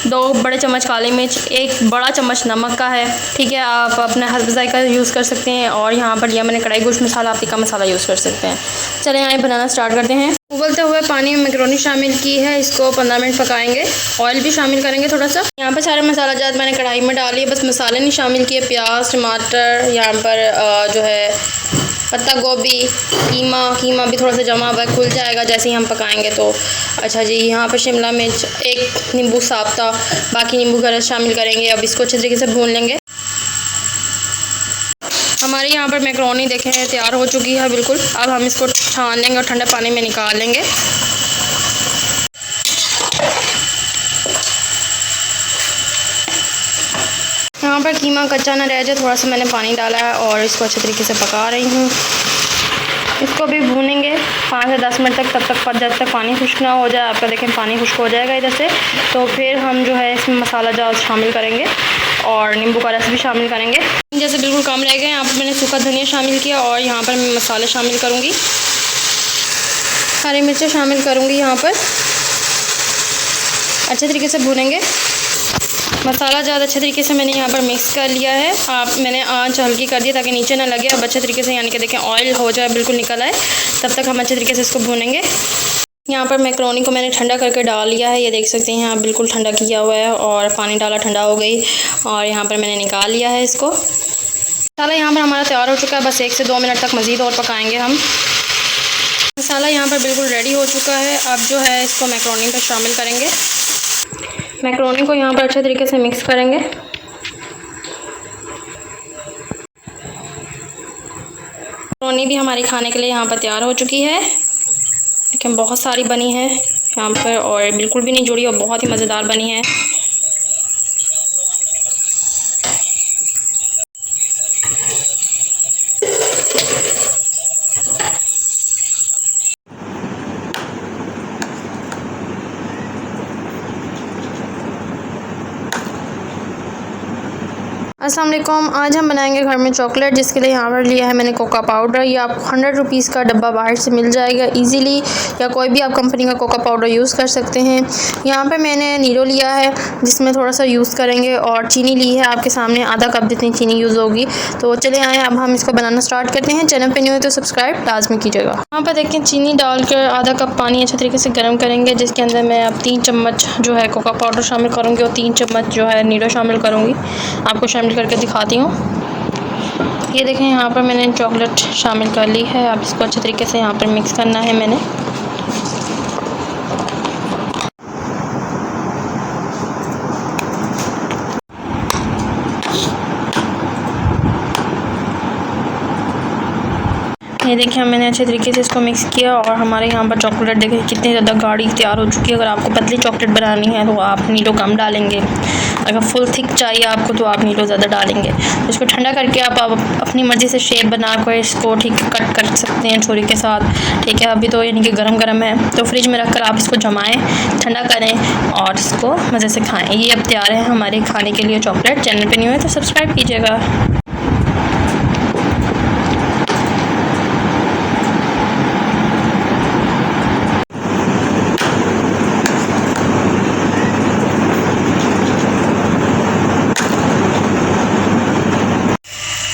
2 बड़े चम्मच काली मिर्च, 1 बड़ा चम्मच नमक का है। ठीक है, आप अपने हस्ब ज़ायक़ा यूज़ कर सकते हैं। और यहाँ पर लिया मैंने कढ़ाई गोश्त मसाला, आप टिक्का मसाला यूज़ कर सकते हैं। चलें आए बनाना स्टार्ट करते हैं। उबलते हुए पानी में मैकरोनी शामिल की है, इसको 15 मिनट पकाएंगे। ऑयल भी शामिल करेंगे थोड़ा सा। यहाँ पर सारे मसाला जात मैंने कढ़ाई में डाली है, बस मसाले नहीं शामिल किए। प्याज, टमाटर, यहाँ पर जो है पत्ता गोभी, कीमा भी थोड़ा सा जमा हुआ खुल जाएगा जैसे ही हम पकाएंगे तो। अच्छा जी, यहाँ पर शिमला मिर्च, 1 नींबू साब्ता, बाकी नींबू का रस शामिल करेंगे। अब इसको अच्छे तरीके से भून लेंगे। हमारे यहाँ पर मैकरोनी देखें तैयार हो चुकी है बिल्कुल। अब हम इसको छान लेंगे और ठंडे पानी में निकाल लेंगे। यहाँ पर कीमा कच्चा ना रह जाए, थोड़ा सा मैंने पानी डाला है और इसको अच्छे तरीके से पका रही हूँ। इसको भी भूनेंगे 5 से 10 मिनट तक, जब तक पानी खुश्क ना हो जाए। आपका देखें पानी खुश्क हो जाएगा इधर से, तो फिर हम जो है इसमें मसाला जात शामिल करेंगे और नींबू का रस भी शामिल करेंगे। जैसे बिल्कुल कम रह गए। यहाँ पर मैंने सूखा धनिया शामिल किया और यहाँ पर मैं मसाले शामिल करूँगी। हरी मिर्चें शामिल करूँगी। यहाँ पर अच्छे तरीके से भूनेंगे। मसाला ज़्यादा अच्छे तरीके से मैंने यहाँ पर मिक्स कर लिया है। मैंने आंच हल्की कर दी ताकि नीचे ना लगे। अब अच्छे तरीके से यानी कि देखें ऑयल हो जाए, बिल्कुल निकल आए, तब तक हम अच्छे तरीके से इसको भूनेंगे। यहाँ पर मैकरोनी को मैंने ठंडा करके डाल लिया है, ये देख सकते हैं यहाँ बिल्कुल ठंडा किया हुआ है और पानी डाला, ठंडा हो गई और यहाँ पर मैंने निकाल लिया है इसको। मसाला यहाँ पर हमारा तैयार हो चुका है, बस 1 से 2 मिनट तक मज़ीद और पकाएंगे हम। मसाला यहाँ पर बिल्कुल रेडी हो चुका है। अब जो है इसको मैकरोनी पर शामिल करेंगे। मैकरोनी को यहाँ पर अच्छे तरीके से मिक्स करेंगे। मैकरोनी भी हमारी खाने के लिए यहाँ पर तैयार हो चुकी है। लेकिन बहुत सारी बनी है यहाँ पर और बिल्कुल भी नहीं जुड़ी और बहुत ही मज़ेदार बनी है। अस्सलाम वालेकुम। आज हम बनाएंगे घर में चॉकलेट, जिसके लिए यहाँ पर लिया है मैंने कोका पाउडर। ये आपको 100 रुपीज़ का डब्बा बाहर से मिल जाएगा इजीली, या कोई भी आप कंपनी का कोका पाउडर यूज़ कर सकते हैं। यहाँ पे मैंने नीरो लिया है जिसमें थोड़ा सा यूज़ करेंगे, और चीनी ली है आपके सामने, आधा कप जितनी चीनी यूज़ होगी। तो चले आए अब हम इसको बनाना स्टार्ट करते हैं। चैनल पर न्यू है तो सब्सक्राइब लाजमी कीजिएगा। यहाँ पर देखें, चीनी डालकर आधा कप पानी अच्छे तरीके से गर्म करेंगे, जिसके अंदर मैं अब 3 चम्मच जो है कोका पाउडर शामिल करूँगी और 3 चम्मच जो है नीरो शामिल करूँगी। आपको शामिल करके दिखाती हूँ। ये देखें, यहाँ पर मैंने चॉकलेट शामिल कर ली है। अब इसको अच्छे तरीके से यहाँ पर मिक्स करना है मैंने। ये देखिए, मैंने अच्छे तरीके से इसको मिक्स किया, और हमारे यहाँ पर चॉकलेट देखिए कितनी ज़्यादा गाढ़ी तैयार हो चुकी है। अगर आपको पतली चॉकलेट बनानी है तो आप नीरो कम डालेंगे, अगर फुल थिक चाहिए आपको तो आप नीरो ज़्यादा डालेंगे। तो इसको ठंडा करके आप अपनी मर्ज़ी से शेप बनाकर इसको ठीक कट कर सकते हैं छुरी के साथ। ठीक है, अभी तो यानी कि गरम है, तो फ्रिज में रख कर आप इसको जमाएँ, ठंडा करें और इसको मज़े से खाएँ। ये अब तैयार है हमारे खाने के लिए चॉकलेट। चैनल पर न्यू है तो सब्सक्राइब कीजिएगा।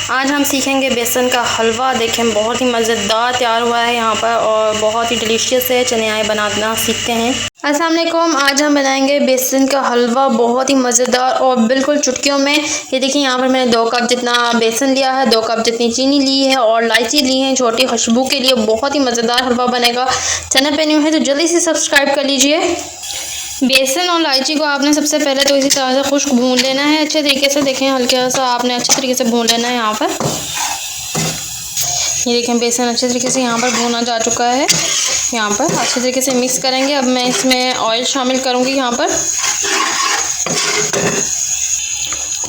आज हम सीखेंगे बेसन का हलवा। देखें, बहुत ही मज़ेदार तैयार हुआ है यहाँ पर, और बहुत ही डिलीशियस है। चने आए बनाना सीखते हैं। अस्सलाम वालेकुम। आज हम बनाएंगे बेसन का हलवा, बहुत ही मज़ेदार और बिल्कुल चुटकियों में। ये देखिए, यहाँ पर मैंने 2 कप जितना बेसन लिया है, 2 कप जितनी चीनी ली है, और इलायची ली है छोटी खुशबू के लिए। बहुत ही मज़ेदार हलवा बनेगा। चैनल पे न्यू है तो जल्दी से सब्सक्राइब कर लीजिए। बेसन और इलायची को आपने सबसे पहले तो इसी तरह से खुश्क भून लेना है अच्छे तरीके से। देखें, हल्का सा आपने अच्छे तरीके से भून लेना है यहाँ पर। ये देखें, बेसन अच्छे तरीके से यहाँ पर भूना जा चुका है। यहाँ पर अच्छे तरीके से मिक्स करेंगे। अब मैं इसमें ऑयल शामिल करूँगी। यहाँ पर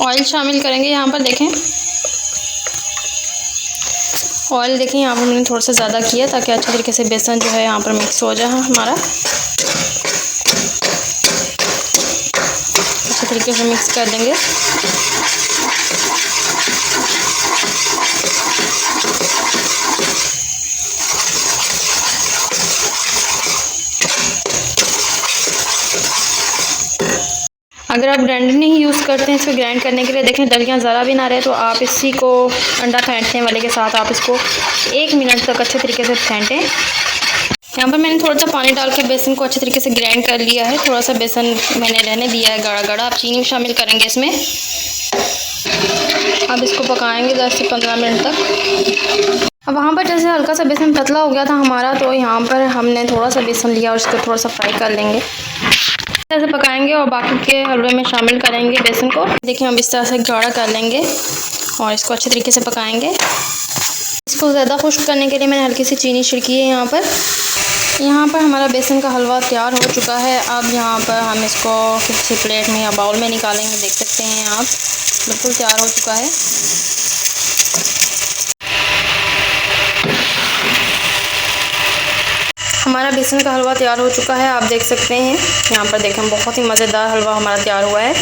ऑयल शामिल करेंगे। यहाँ पर देखें, ऑयल देखें यहाँ पर मैंने थोड़ा सा ज़्यादा किया ताकि अच्छे तरीके से बेसन जो है यहाँ पर मिक्स हो जाए हमारा। अच्छे तरीके से मिक्स कर देंगे। अगर आप ग्राइंडर नहीं यूज़ करते हैं इसको ग्राइंड करने के लिए, देखें डलियाँ ज़रा भी ना रहे, तो आप इसी को अंडा फेंटने वाले के साथ आप इसको 1 मिनट तक अच्छे तरीके से फेंटें। यहाँ पर मैंने थोड़ा सा पानी डाल के बेसन को अच्छे तरीके से ग्राइंड कर लिया है। थोड़ा सा बेसन मैंने रहने दिया है गाढ़ा गाढ़ा। आप चीनी शामिल करेंगे इसमें। अब इसको पकाएंगे 10 से 15 मिनट तक। अब वहाँ पर जैसे हल्का सा बेसन पतला हो गया था हमारा, तो यहाँ पर हमने थोड़ा सा बेसन लिया और इसको थोड़ा सा फ्राई कर लेंगे। ऐसे पकाएंगे और बाकी के हलवे में शामिल करेंगे बेसन को। देखिए, हम इस तरह से गाढ़ा कर लेंगे और इसको अच्छे तरीके से पकाएंगे। इसको ज़्यादा खुश्क करने के लिए मैंने हल्की सी चीनी छिड़की है यहाँ पर। यहाँ पर हमारा बेसन का हलवा तैयार हो चुका है। अब यहाँ पर हम इसको किसी प्लेट में या बाउल में निकालेंगे। देख सकते हैं आप, बिल्कुल तैयार हो चुका है। हमारा बेसन का हलवा तैयार हो चुका है, आप देख सकते हैं। यहाँ पर देखें, बहुत ही मज़ेदार हलवा हमारा तैयार हुआ है।